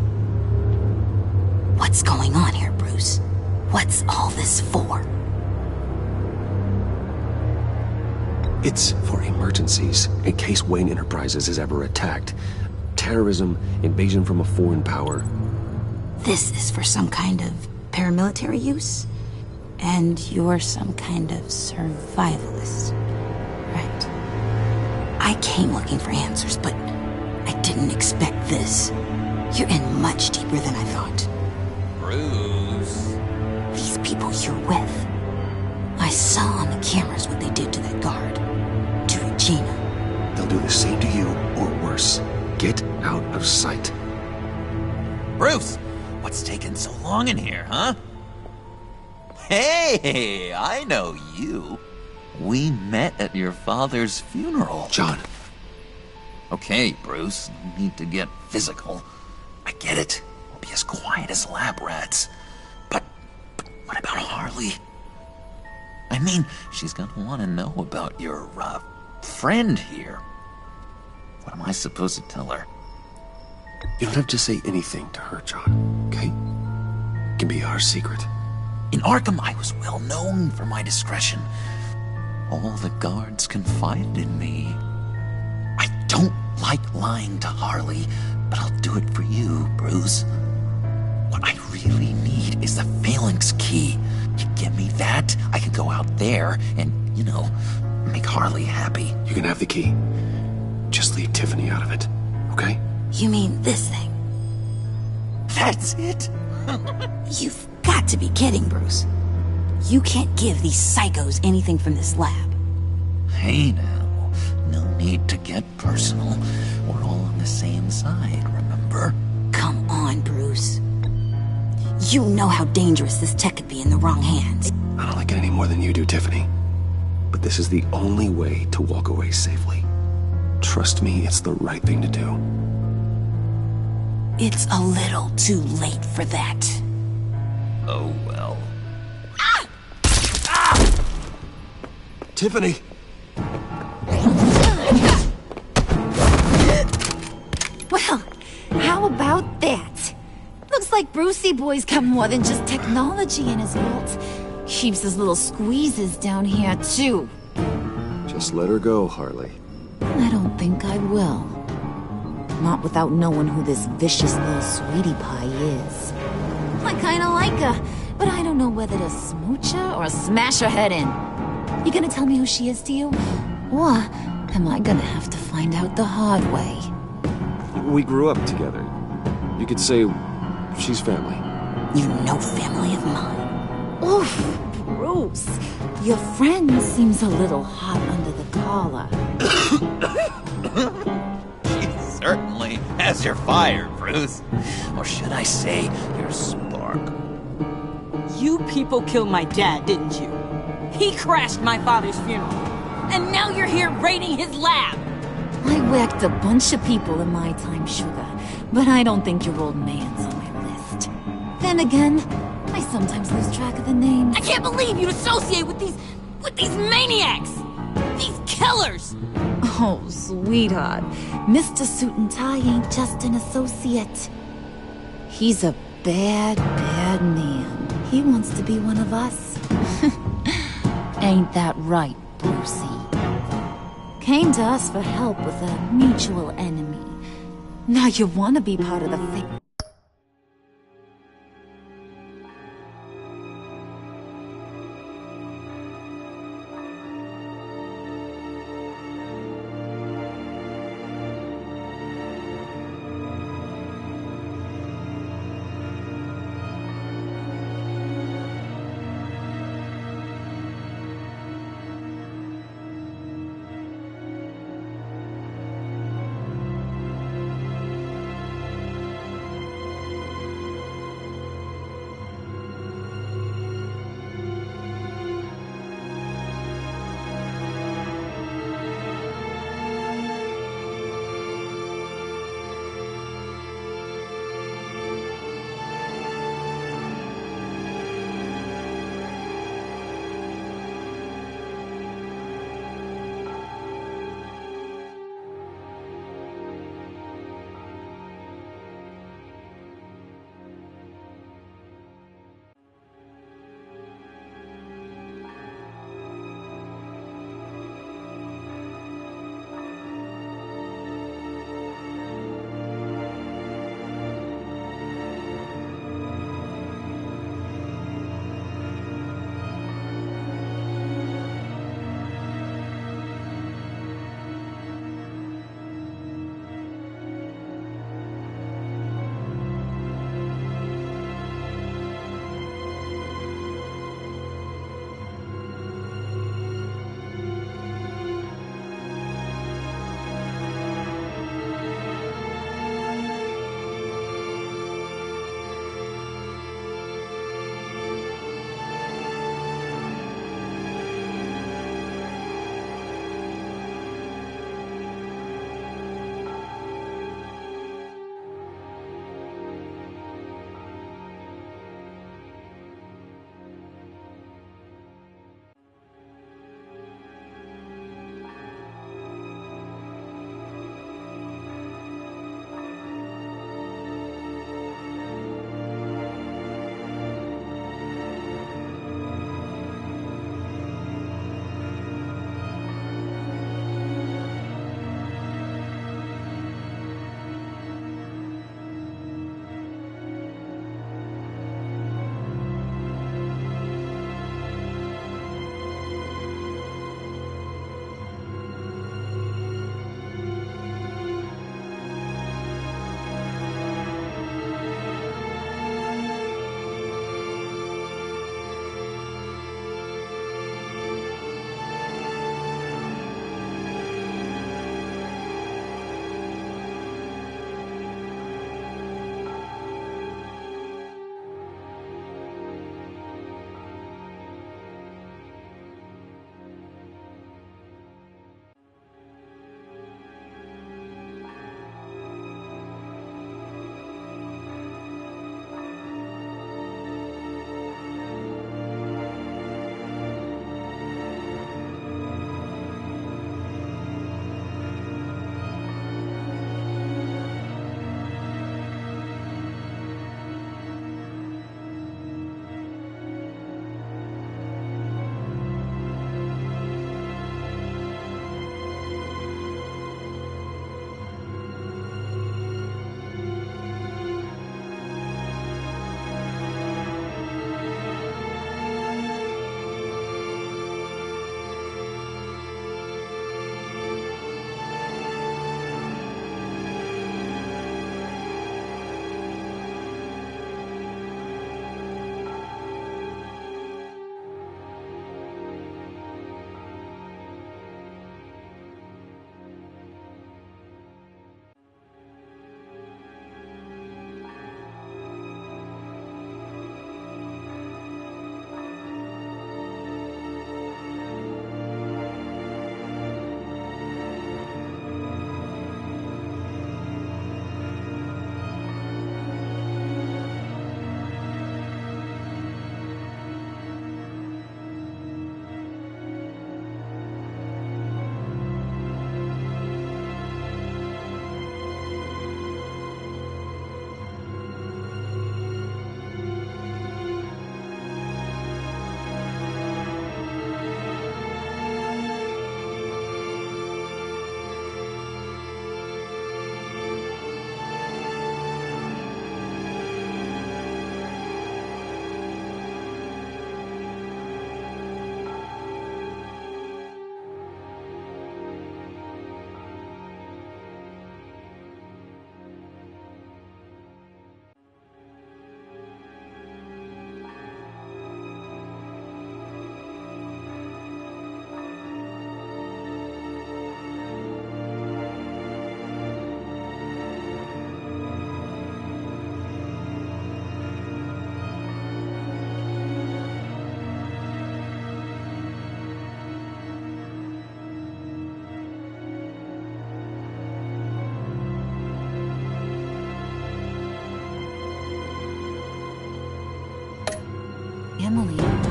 What's going on here, Bruce? What's all this for? It's for emergencies, in case Wayne Enterprises is ever attacked. Terrorism, invasion from a foreign power. This is for some kind of paramilitary use? And you're some kind of survivalist. Right. I came looking for answers, but I didn't expect this. You're in much deeper than I thought. Bruce. These people you're with. I saw on the cameras what they did to that guard. To Regina. They'll do the same to you, or worse. Get out of sight. Bruce, what's taking so long in here, huh? Hey, I know you. We met at your father's funeral. John. Okay, Bruce, no need to get physical. I get it. We'll be as quiet as lab rats. But what about Harley? I mean, she's gonna want to know about your, friend here. What am I supposed to tell her? You don't have to say anything to her, John, okay? It can be our secret. In Arkham, I was well known for my discretion. All the guards confided in me. I don't like lying to Harley, but I'll do it for you, Bruce. What I really need is the Phalanx key. You give me that, I can go out there and, make Harley happy. You can have the key. Just leave Tiffany out of it, okay? You mean this thing? That's it? You've got to be kidding, Bruce. You can't give these psychos anything from this lab. Hey now, no need to get personal. We're all on the same side, remember? Come on, Bruce. You know how dangerous this tech could be in the wrong hands. I don't like it any more than you do, Tiffany. But this is the only way to walk away safely. Trust me, it's the right thing to do. It's a little too late for that. Oh, well. Ah! Ah! Tiffany! Well, how about that? Looks like Brucey Boy's got more than just technology in his vault. Keeps his little squeezes down here, too. Just let her go, Harley. I don't think I will. Not without knowing who this vicious little sweetie pie is. I kinda like her, but I don't know whether to smooch her or smash her head in. You gonna tell me who she is to you? Or am I gonna have to find out the hard way? We grew up together. You could say she's family. You know family of mine. Oof, Bruce. Your friend seems a little hot under the collar. She certainly has your fire, Bruce. Or should I say, your spark. You people killed my dad, didn't you? He crashed my father's funeral. And now you're here raiding his lab. I whacked a bunch of people in my time, Sugar, but I don't think your old man's on my list. Then again, I sometimes lose track of the names. I can't believe you'd associate with these maniacs! These killers! Oh, sweetheart, Mr. Suit and Tie ain't just an associate. He's a bad, bad man. He wants to be one of us. Ain't that right, Brucey? Came to us for help with a mutual enemy. Now you want to be part of the thing.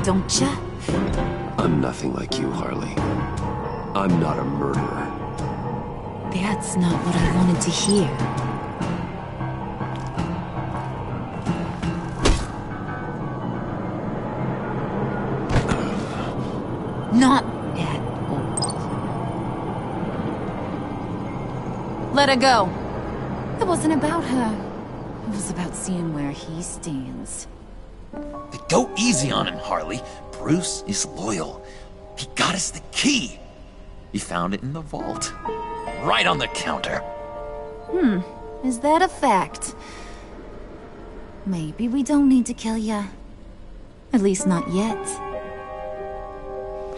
don't ya? I'm nothing like you, Harley. I'm not a murderer. That's not what I wanted to hear. Not at all. Let her go. It wasn't about her. It was about seeing where he stands. Go easy on him, Harley. Bruce is loyal. He got us the key. He found it in the vault. Right on the counter. Is that a fact? Maybe we don't need to kill ya. At least not yet.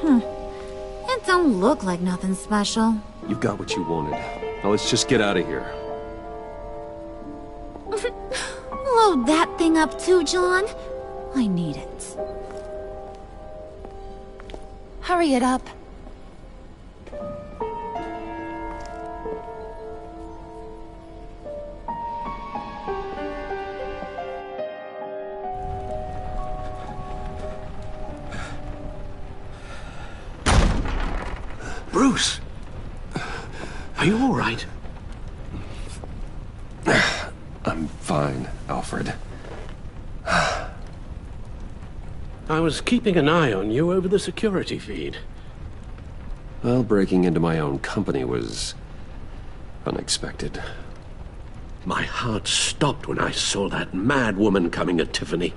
It don't look like nothing special. You've got what you wanted. Now let's just get out of here. Load that thing up too, John. I need it. Hurry it up. Bruce! Are you all right? I'm fine, Alfred. I was keeping an eye on you over the security feed. Well, breaking into my own company was unexpected. My heart stopped when I saw that mad woman coming at Tiffany.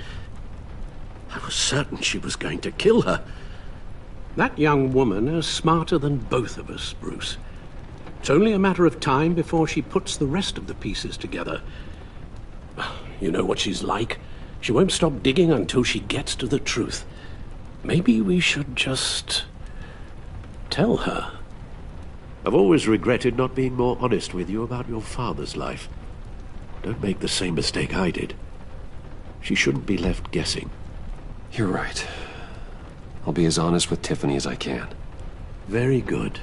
I was certain she was going to kill her. That young woman is smarter than both of us, Bruce. It's only a matter of time before she puts the rest of the pieces together. You know what she's like. She won't stop digging until she gets to the truth. Maybe we should just tell her. I've always regretted not being more honest with you about your father's life. Don't make the same mistake I did. She shouldn't be left guessing. You're right. I'll be as honest with Tiffany as I can. Very good.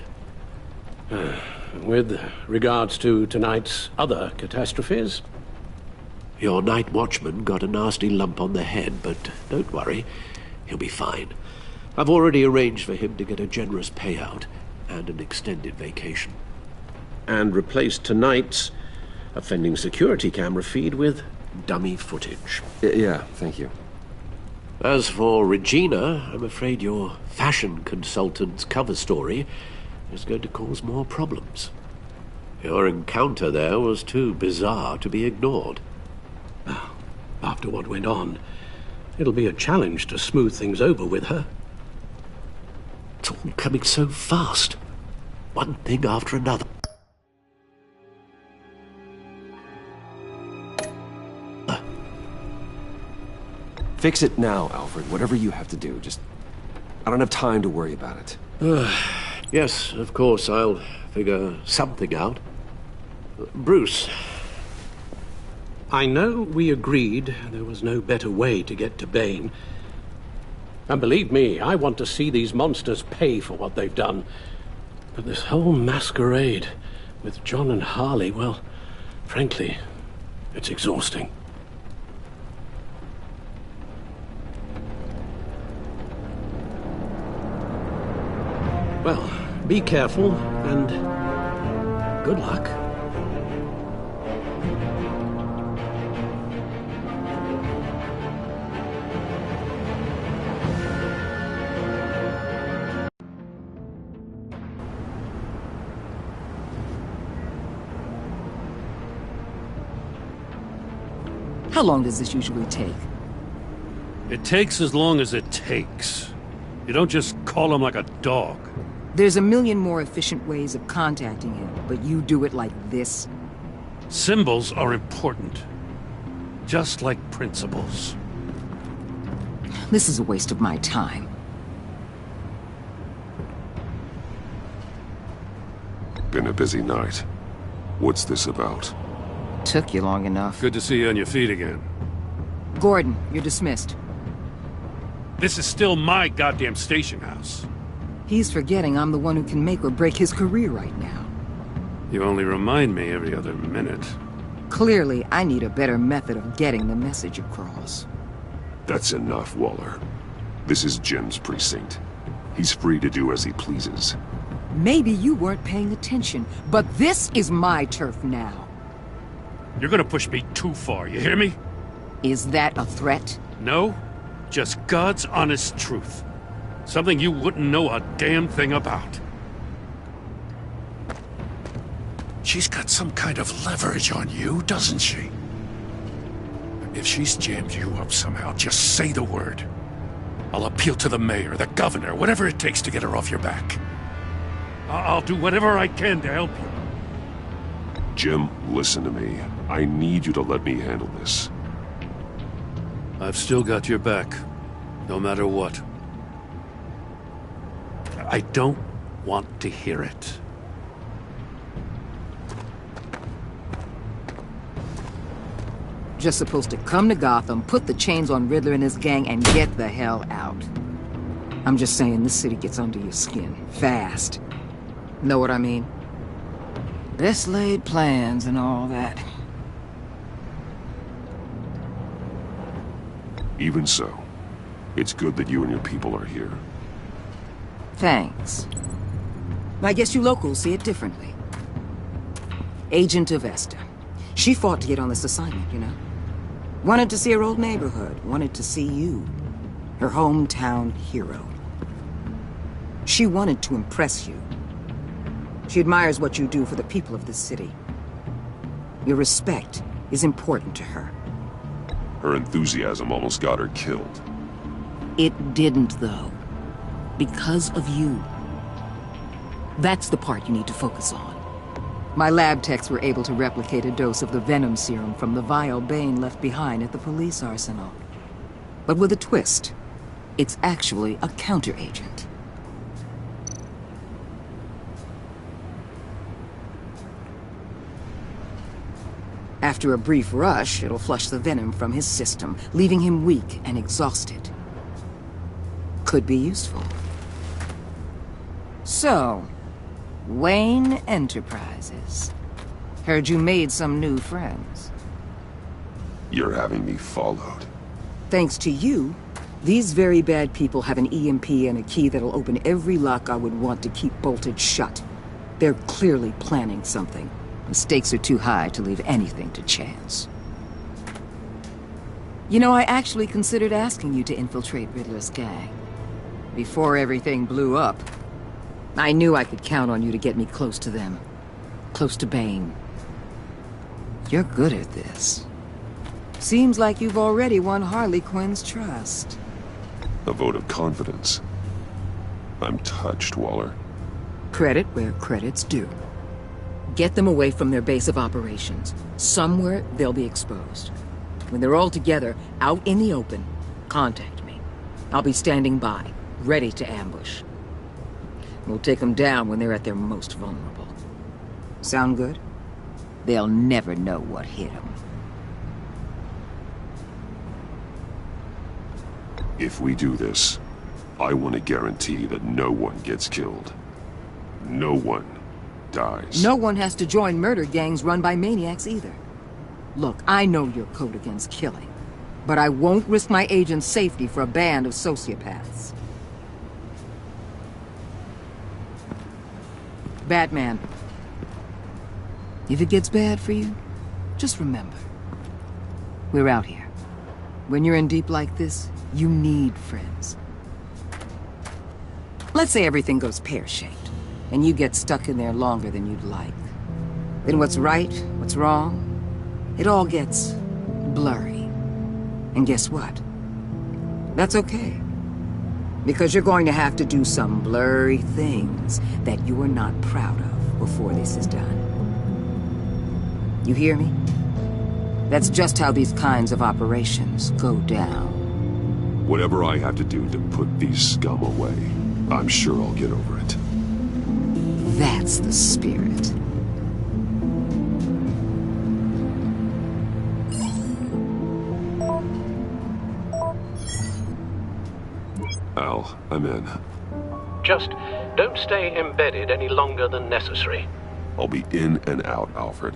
With regards to tonight's other catastrophes? Your night watchman got a nasty lump on the head, but don't worry. He'll be fine. I've already arranged for him to get a generous payout and an extended vacation. And replaced tonight's offending security camera feed with dummy footage. Yeah, thank you. As for Regina, I'm afraid your fashion consultant's cover story is going to cause more problems. Your encounter there was too bizarre to be ignored. After what went on, it'll be a challenge to smooth things over with her. It's all coming so fast. One thing after another. Fix it now, Alfred. Whatever you have to do. Just... I don't have time to worry about it. Yes, of course, I'll figure something out. Bruce. I know we agreed there was no better way to get to Bane. And believe me, I want to see these monsters pay for what they've done. But this whole masquerade with John and Harley, well, frankly, it's exhausting. Well, be careful, and good luck. How long does this usually take? It takes as long as it takes. You don't just call him like a dog. There's a million more efficient ways of contacting him, but you do it like this? Symbols are important. Just like principles. This is a waste of my time. Been a busy night. What's this about? Took you long enough. Good to see you on your feet again. Gordon, you're dismissed. This is still my goddamn station house. He's forgetting I'm the one who can make or break his career right now. You only remind me every other minute. Clearly, I need a better method of getting the message across. That's enough, Waller. This is Jim's precinct. He's free to do as he pleases. Maybe you weren't paying attention, but this is my turf now. You're gonna push me too far, you hear me? Is that a threat? No, just God's honest truth. Something you wouldn't know a damn thing about. She's got some kind of leverage on you, doesn't she? If she's jammed you up somehow, just say the word. I'll appeal to the mayor, the governor, whatever it takes to get her off your back. I'll do whatever I can to help you. Jim, listen to me. I need you to let me handle this. I've still got your back, no matter what. I don't want to hear it. Just supposed to come to Gotham, put the chains on Riddler and his gang, and get the hell out. I'm just saying, this city gets under your skin. Fast. Know what I mean? Best laid plans and all that. Even so, it's good that you and your people are here. Thanks. I guess you locals see it differently. Agent Avesta. She fought to get on this assignment, you know? Wanted to see her old neighborhood. Wanted to see you. Her hometown hero. She wanted to impress you. She admires what you do for the people of this city. Your respect is important to her. Her enthusiasm almost got her killed. It didn't, though. Because of you. That's the part you need to focus on. My lab techs were able to replicate a dose of the venom serum from the vial Bane left behind at the police arsenal. But with a twist. It's actually a counter-agent. After a brief rush, it'll flush the venom from his system, leaving him weak and exhausted. Could be useful. So, Wayne Enterprises. Heard you made some new friends. You're having me followed. Thanks to you, these very bad people have an EMP and a key that'll open every lock I would want to keep bolted shut. They're clearly planning something. The stakes are too high to leave anything to chance. You know, I actually considered asking you to infiltrate Riddler's gang. Before everything blew up, I knew I could count on you to get me close to them. Close to Bane. You're good at this. Seems like you've already won Harley Quinn's trust. A vote of confidence. I'm touched, Waller. Credit where credit's due. Get them away from their base of operations. Somewhere they'll be exposed. When they're all together, out in the open, contact me. I'll be standing by, ready to ambush. We'll take them down when they're at their most vulnerable. Sound good? They'll never know what hit them. If we do this, I want to guarantee that no one gets killed. No one dies. No one has to join murder gangs run by maniacs either. Look, I know your code against killing, but I won't risk my agent's safety for a band of sociopaths. Batman, if it gets bad for you, just remember, we're out here. When you're in deep like this, you need friends. Let's say everything goes pear-shaped, and you get stuck in there longer than you'd like. Then what's right, what's wrong, it all gets blurry. And guess what? That's okay. Because you're going to have to do some blurry things that you are not proud of before this is done. You hear me? That's just how these kinds of operations go down. Whatever I have to do to put these scum away, I'm sure I'll get over it. That's the spirit. Al, I'm in. Just don't stay embedded any longer than necessary. I'll be in and out, Alfred.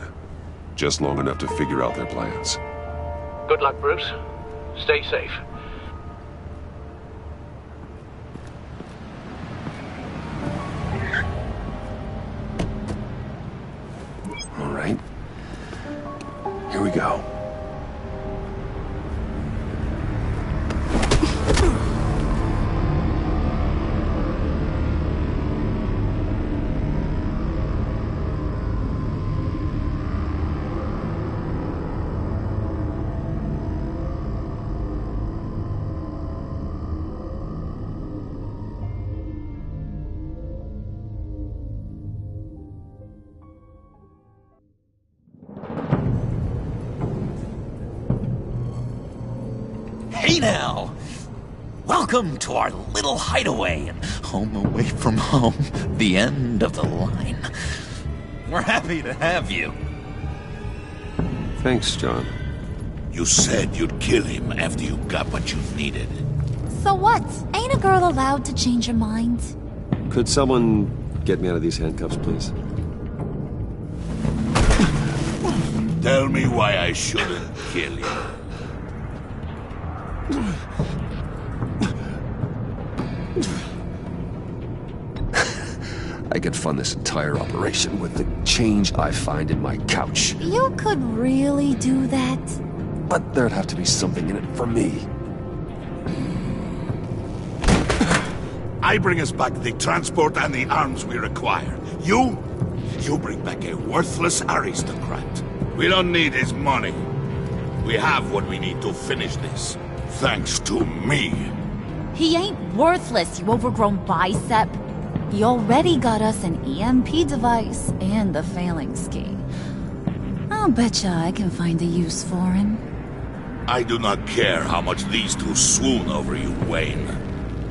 Just long enough to figure out their plans. Good luck, Bruce. Stay safe. right. Here we go. Hey now! Welcome to our little hideaway and home away from home, the end of the line. We're happy to have you. Thanks, John. You said you'd kill him after you got what you needed. So what? Ain't a girl allowed to change her mind? Could someone get me out of these handcuffs, please? Tell me why I shouldn't kill you. I could fund this entire operation with the change I find in my couch. You could really do that? But there'd have to be something in it for me. I bring us back the transport and the arms we require. You bring back a worthless aristocrat. We don't need his money. We have what we need to finish this. Thanks to me. He ain't worthless, you overgrown bicep. He already got us an EMP device and the phalanx key. I'll betcha I can find a use for him. I do not care how much these two swoon over you, Wayne.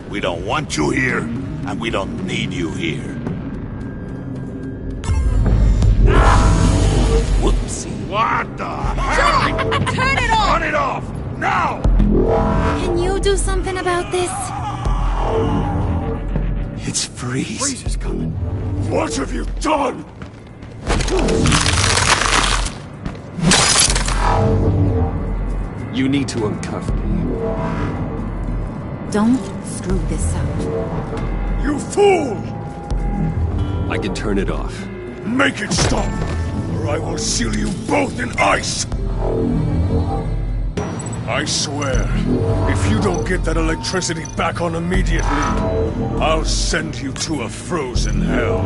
We don't want you here, and we don't need you here. Whoopsie. What the hell? John! Turn it off! Turn it off! Now! Can you do something about this? It's Freeze. Freeze is coming. What have you done? You need to uncuff me. Don't screw this up. You fool! I can turn it off. Make it stop, or I will seal you both in ice! I swear, if you don't get that electricity back on immediately, I'll send you to a frozen hell.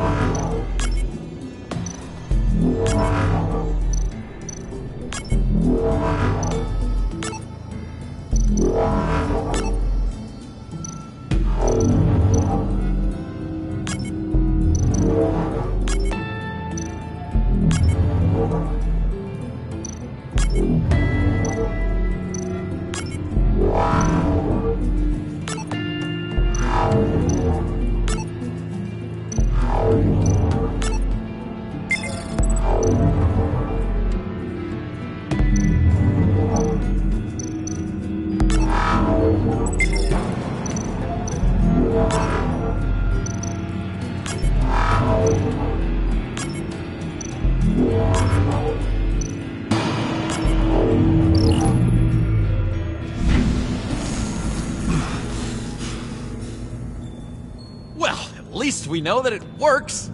We know that it works.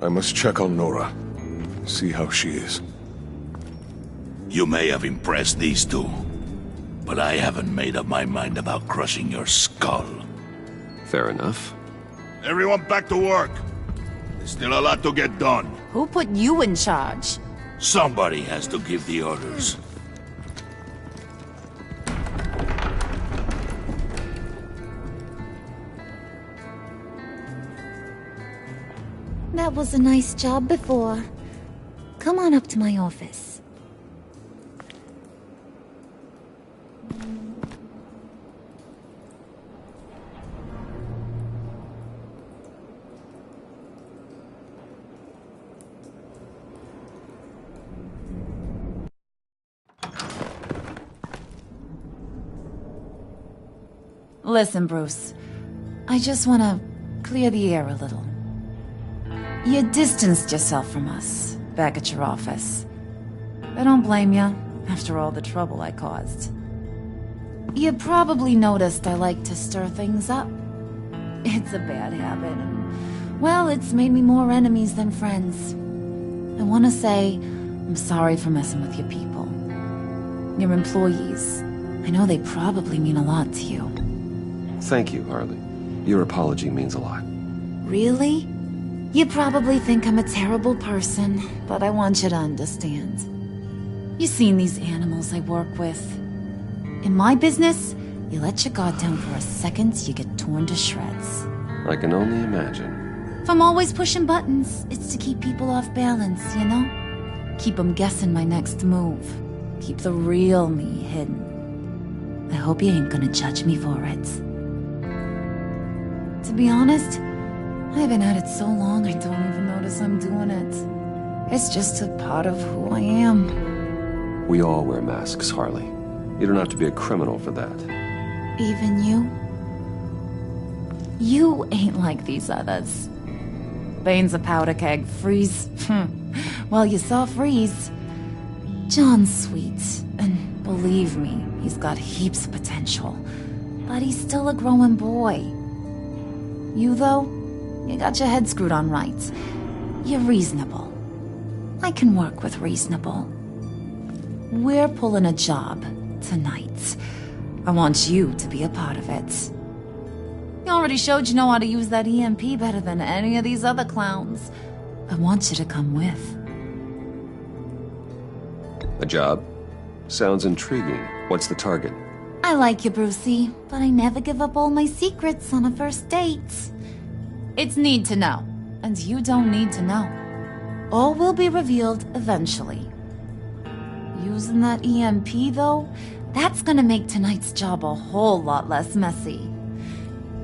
I must check on Nora. See how she is. You may have impressed these two, but I haven't made up my mind about crushing your skull. Fair enough. Everyone back to work. There's still a lot to get done. Who put you in charge? Somebody has to give the orders. That was a nice job before. Come on up to my office. Listen, Bruce. I just want to clear the air a little. You distanced yourself from us, back at your office. I don't blame you, after all the trouble I caused. You probably noticed I like to stir things up. It's a bad habit, and Well, it's made me more enemies than friends. I want to say I'm sorry for messing with your people. Your employees. I know they probably mean a lot to you. Thank you, Harley. Your apology means a lot. Really? You probably think I'm a terrible person, but I want you to understand. You've seen these animals I work with. In my business, you let your guard down for a second, you get torn to shreds. I can only imagine. If I'm always pushing buttons, it's to keep people off balance, you know? Keep them guessing my next move. Keep the real me hidden. I hope you ain't gonna judge me for it. To be honest, I've been at it so long I don't even notice I'm doing it. It's just a part of who I am. We all wear masks, Harley. You don't have to be a criminal for that. Even you? You ain't like these others. Bane's a powder keg. Freeze. Well, you saw Freeze. John's sweet, and believe me, he's got heaps of potential. But he's still a growing boy. You, though, you got your head screwed on right. You're reasonable. I can work with reasonable. We're pulling a job tonight. I want you to be a part of it. You already showed you know how to use that EMP better than any of these other clowns. I want you to come with. A job? Sounds intriguing. What's the target? I like you, Brucey, but I never give up all my secrets on a first date. It's need to know, and you don't need to know. All will be revealed eventually. Using that EMP, though, that's gonna make tonight's job a whole lot less messy.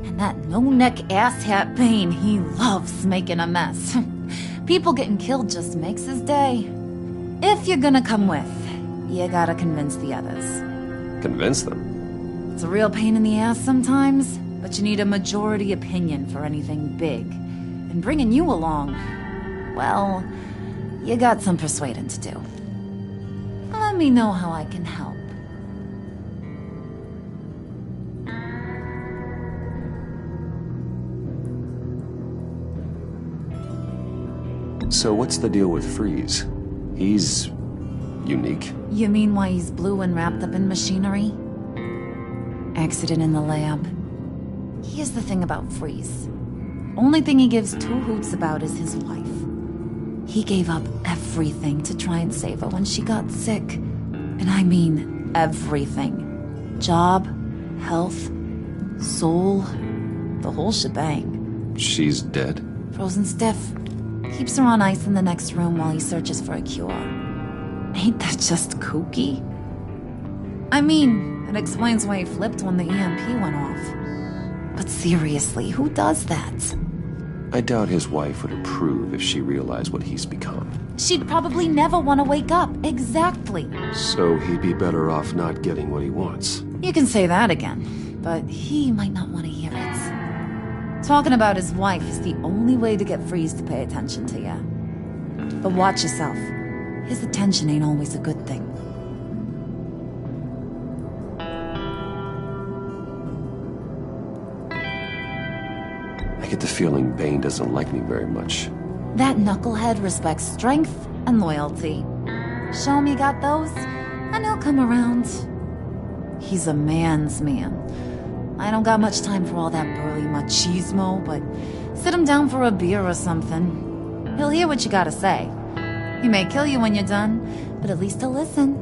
And that no-neck asshat Bane, he loves making a mess. People getting killed just makes his day. If you're gonna come with, you gotta convince the others. Convince them? It's a real pain in the ass sometimes, but you need a majority opinion for anything big. And bringing you along, well, you got some persuading to do. Let me know how I can help. So what's the deal with Freeze? He's unique. You mean why he's blue and wrapped up in machinery? Accident in the lab. Here's the thing about Freeze. Only thing he gives two hoots about is his wife. He gave up everything to try and save her when she got sick. And I mean everything. Job, health, soul, the whole shebang. She's dead? Frozen stiff. Keeps her on ice in the next room while he searches for a cure. Ain't that just kooky? I mean, it explains why he flipped when the EMP went off. But seriously, who does that? I doubt his wife would approve if she realized what he's become. She'd probably never want to wake up. Exactly. So he'd be better off not getting what he wants. You can say that again, but he might not want to hear it. Talking about his wife is the only way to get Freeze to pay attention to you. But watch yourself. His attention ain't always a good thing. I get the feeling Bane doesn't like me very much. That knucklehead respects strength and loyalty. Show him you got those, and he'll come around. He's a man's man. I don't got much time for all that burly machismo, but sit him down for a beer or something. He'll hear what you gotta say. He may kill you when you're done, but at least he'll listen.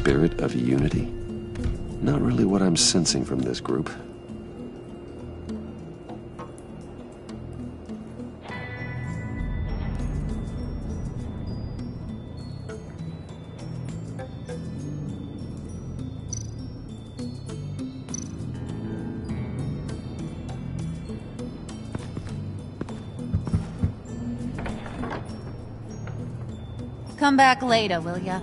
spirit of unity? Not really what I'm sensing from this group. Come back later, will ya?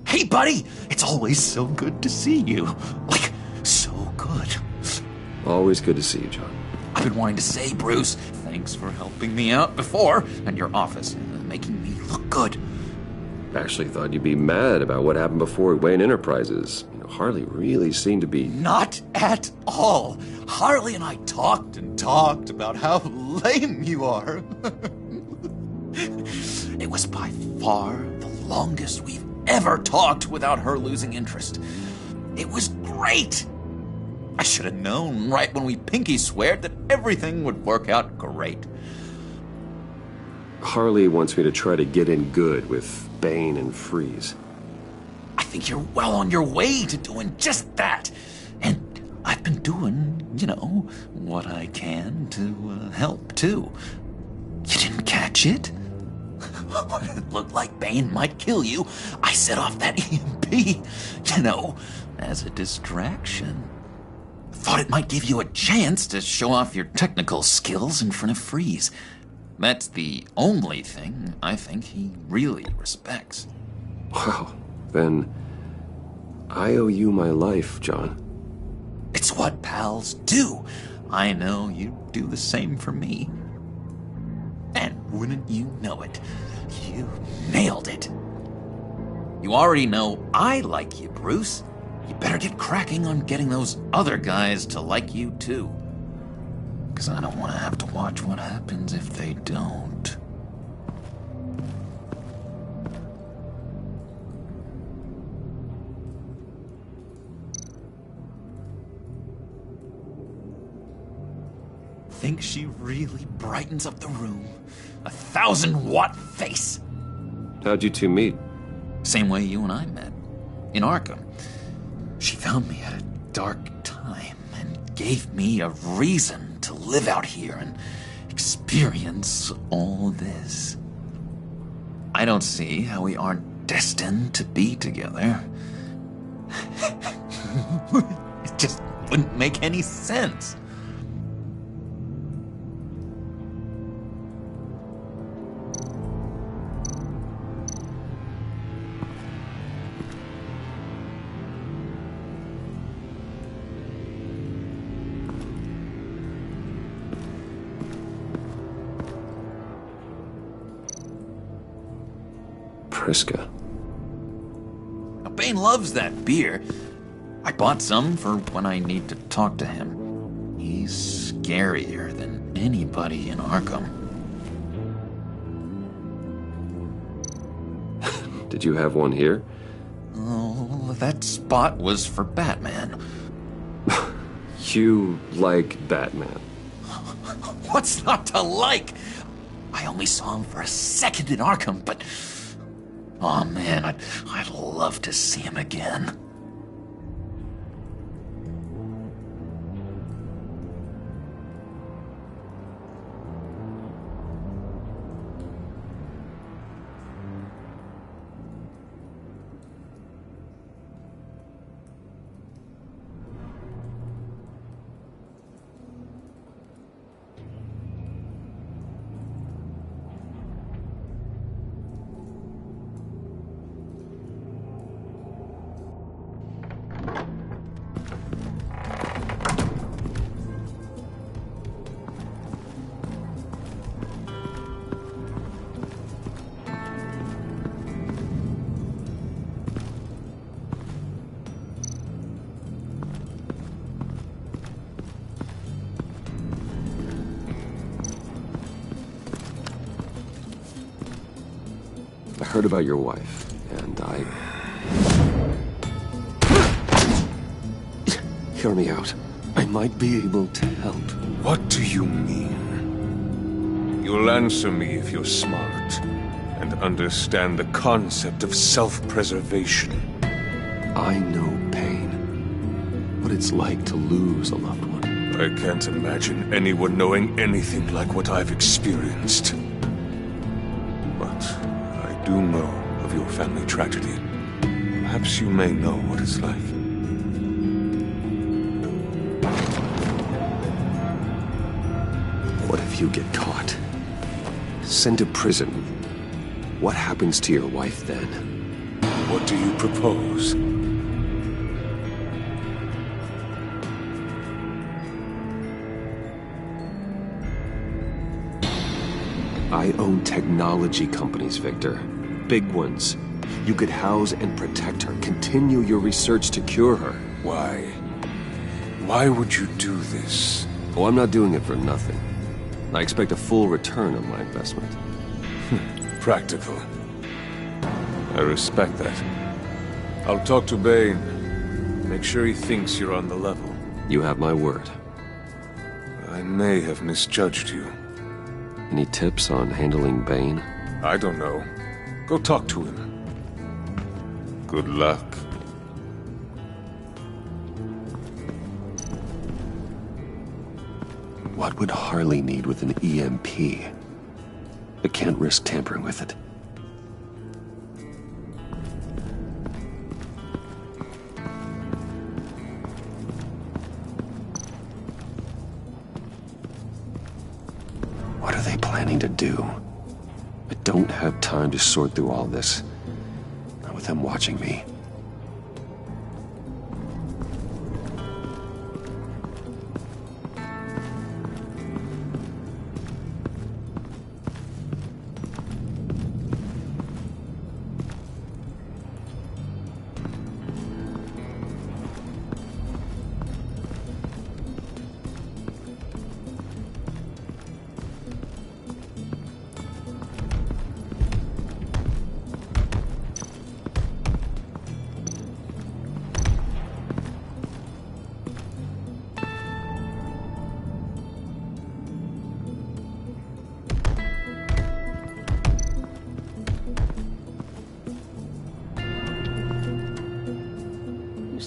Hey, buddy! It's always so good to see you. Like, so good. Always good to see you, John. I've been wanting to say, Bruce, thanks for helping me out before, and your office, making me look good. Actually thought you'd be mad about what happened before Wayne Enterprises. You know, Harley really seemed to be... Not at all. Harley and I talked and talked about how lame you are. It was by far the longest we've ever talked without her losing interest. It was great. I should have known right when we pinky sweared that everything would work out great. Harley wants me to try to get in good with Bane and Freeze. I think you're well on your way to doing just that. And I've been doing, you know, what I can to help, too. You didn't catch it? When it looked like Bane might kill you, I set off that EMP, you know, as a distraction. Thought it might give you a chance to show off your technical skills in front of Freeze. That's the only thing I think he really respects. Wow, then I owe you my life, John. It's what pals do. I know you'd do the same for me. And wouldn't you know it, you nailed it. You already know I like you, Bruce. You better get cracking on getting those other guys to like you, too. Because I don't want to have to watch what happens if they don't. Think she really brightens up the room? 1,000-watt face! How'd you two meet? Same way you and I met. In Arkham. She found me at a dark time and gave me a reason to live out here and experience all this. I don't see how we aren't destined to be together. It just wouldn't make any sense. Priska. Now, Bane loves that beer. I bought some for when I need to talk to him. He's scarier than anybody in Arkham. Did you have one here? Oh, that spot was for Batman. You like Batman? What's not to like? I only saw him for a second in Arkham, but... oh man, I'd love to see him again. I heard about your wife, and I... Hear me out. I might be able to help. What do you mean? You'll answer me if you're smart, and understand the concept of self-preservation. I know pain. What it's like to lose a loved one. I can't imagine anyone knowing anything like what I've experienced. I do know of your family tragedy. Perhaps you may know what it's like. What if you get caught? Sent to prison? What happens to your wife then? What do you propose? I own technology companies, Victor. Big ones. You could house and protect her. Continue your research to cure her. Why? Why would you do this? Oh, I'm not doing it for nothing. I expect a full return on my investment. Practical. I respect that. I'll talk to Bane. Make sure he thinks you're on the level. You have my word. I may have misjudged you. Any tips on handling Bane? I don't know. Go talk to him. Good luck. What would Harley need with an EMP? I can't risk tampering with it. What are they planning to do? I don't have time to sort through all this. Not with them watching me.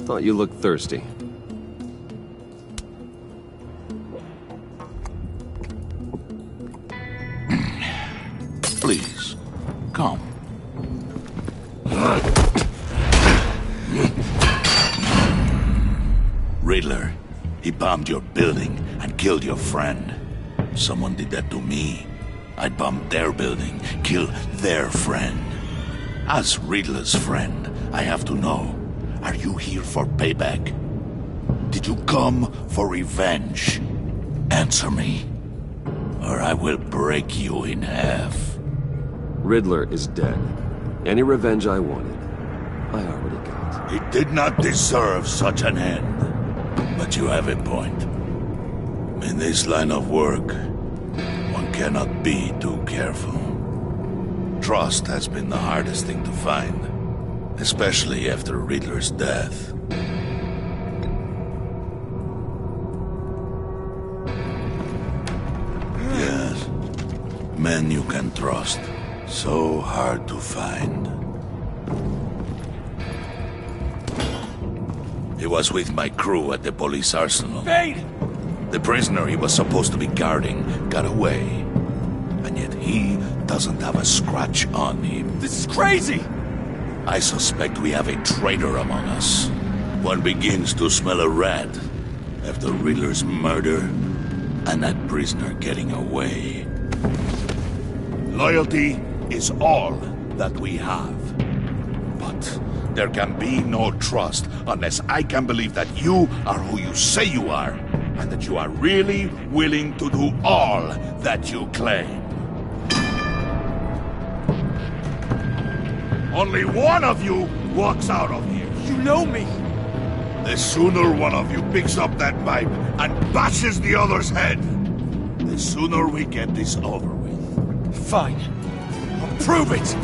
Thought you looked thirsty. Please, come. Riddler, he bombed your building and killed your friend. Someone did that to me. I'd bomb their building, kill their friend. As Riddler's friend, I have to know. Are you here for payback? Did you come for revenge? Answer me, or I will break you in half. Riddler is dead. Any revenge I wanted, I already got. He did not deserve such an end. But you have a point. In this line of work, one cannot be too careful. Trust has been the hardest thing to find, especially after Riddler's death. Yes, men you can trust. So hard to find. He was with my crew at the police arsenal. Bane! The prisoner he was supposed to be guarding got away. And yet he doesn't have a scratch on him. This is crazy! I suspect we have a traitor among us. One begins to smell a rat after Riddler's murder and that prisoner getting away. Loyalty is all that we have. But there can be no trust unless I can believe that you are who you say you are, and that you are really willing to do all that you claim. Only one of you walks out of here. You know me. The sooner one of you picks up that pipe and bashes the other's head, the sooner we get this over with. Fine. I'll prove it!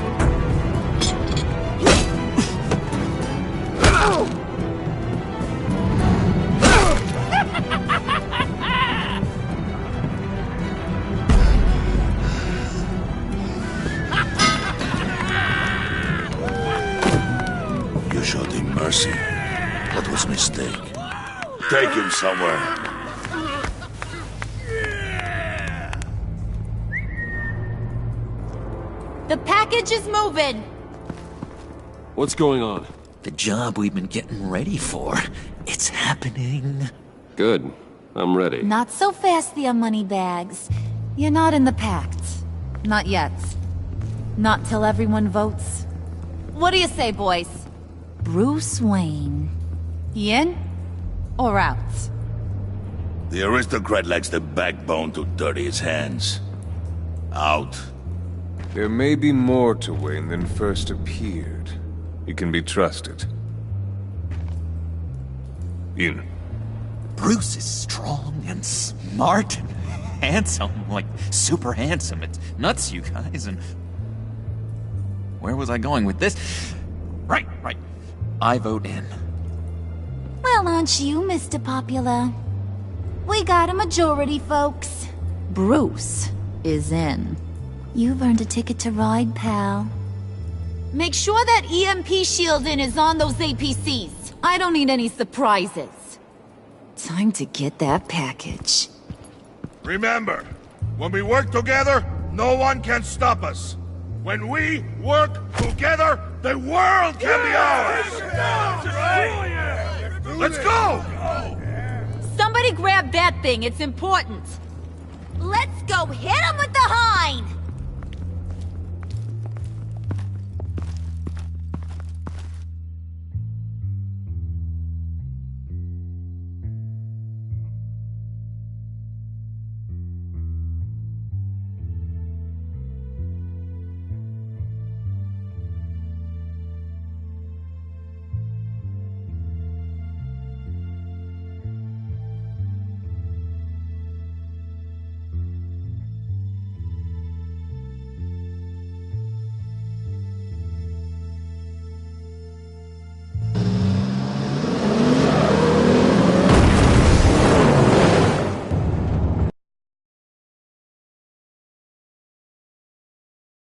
You showed him mercy. That was a mistake. Take him somewhere. The package is moving! What's going on? The job we've been getting ready for. It's happening. Good. I'm ready. Not so fast there, Moneybags. You're not in the pact. Not yet. Not till everyone votes. What do you say, boys? Bruce Wayne. In or out? The aristocrat lacks the backbone to dirty his hands. Out. There may be more to Wayne than first appeared. He can be trusted. In. Bruce is strong and smart and handsome, like super handsome. It's nuts, you guys, and... Where was I going with this? Right. I vote in. Well, aren't you, Mr. Popular? We got a majority, folks. Bruce is in. You've earned a ticket to ride, pal. Make sure that EMP shielding is on those APCs. I don't need any surprises. Time to get that package. Remember, when we work together, no one can stop us. When we work together, the world can be ours! Let's go! Somebody grab that thing, it's important. Let's go hit him with the hind!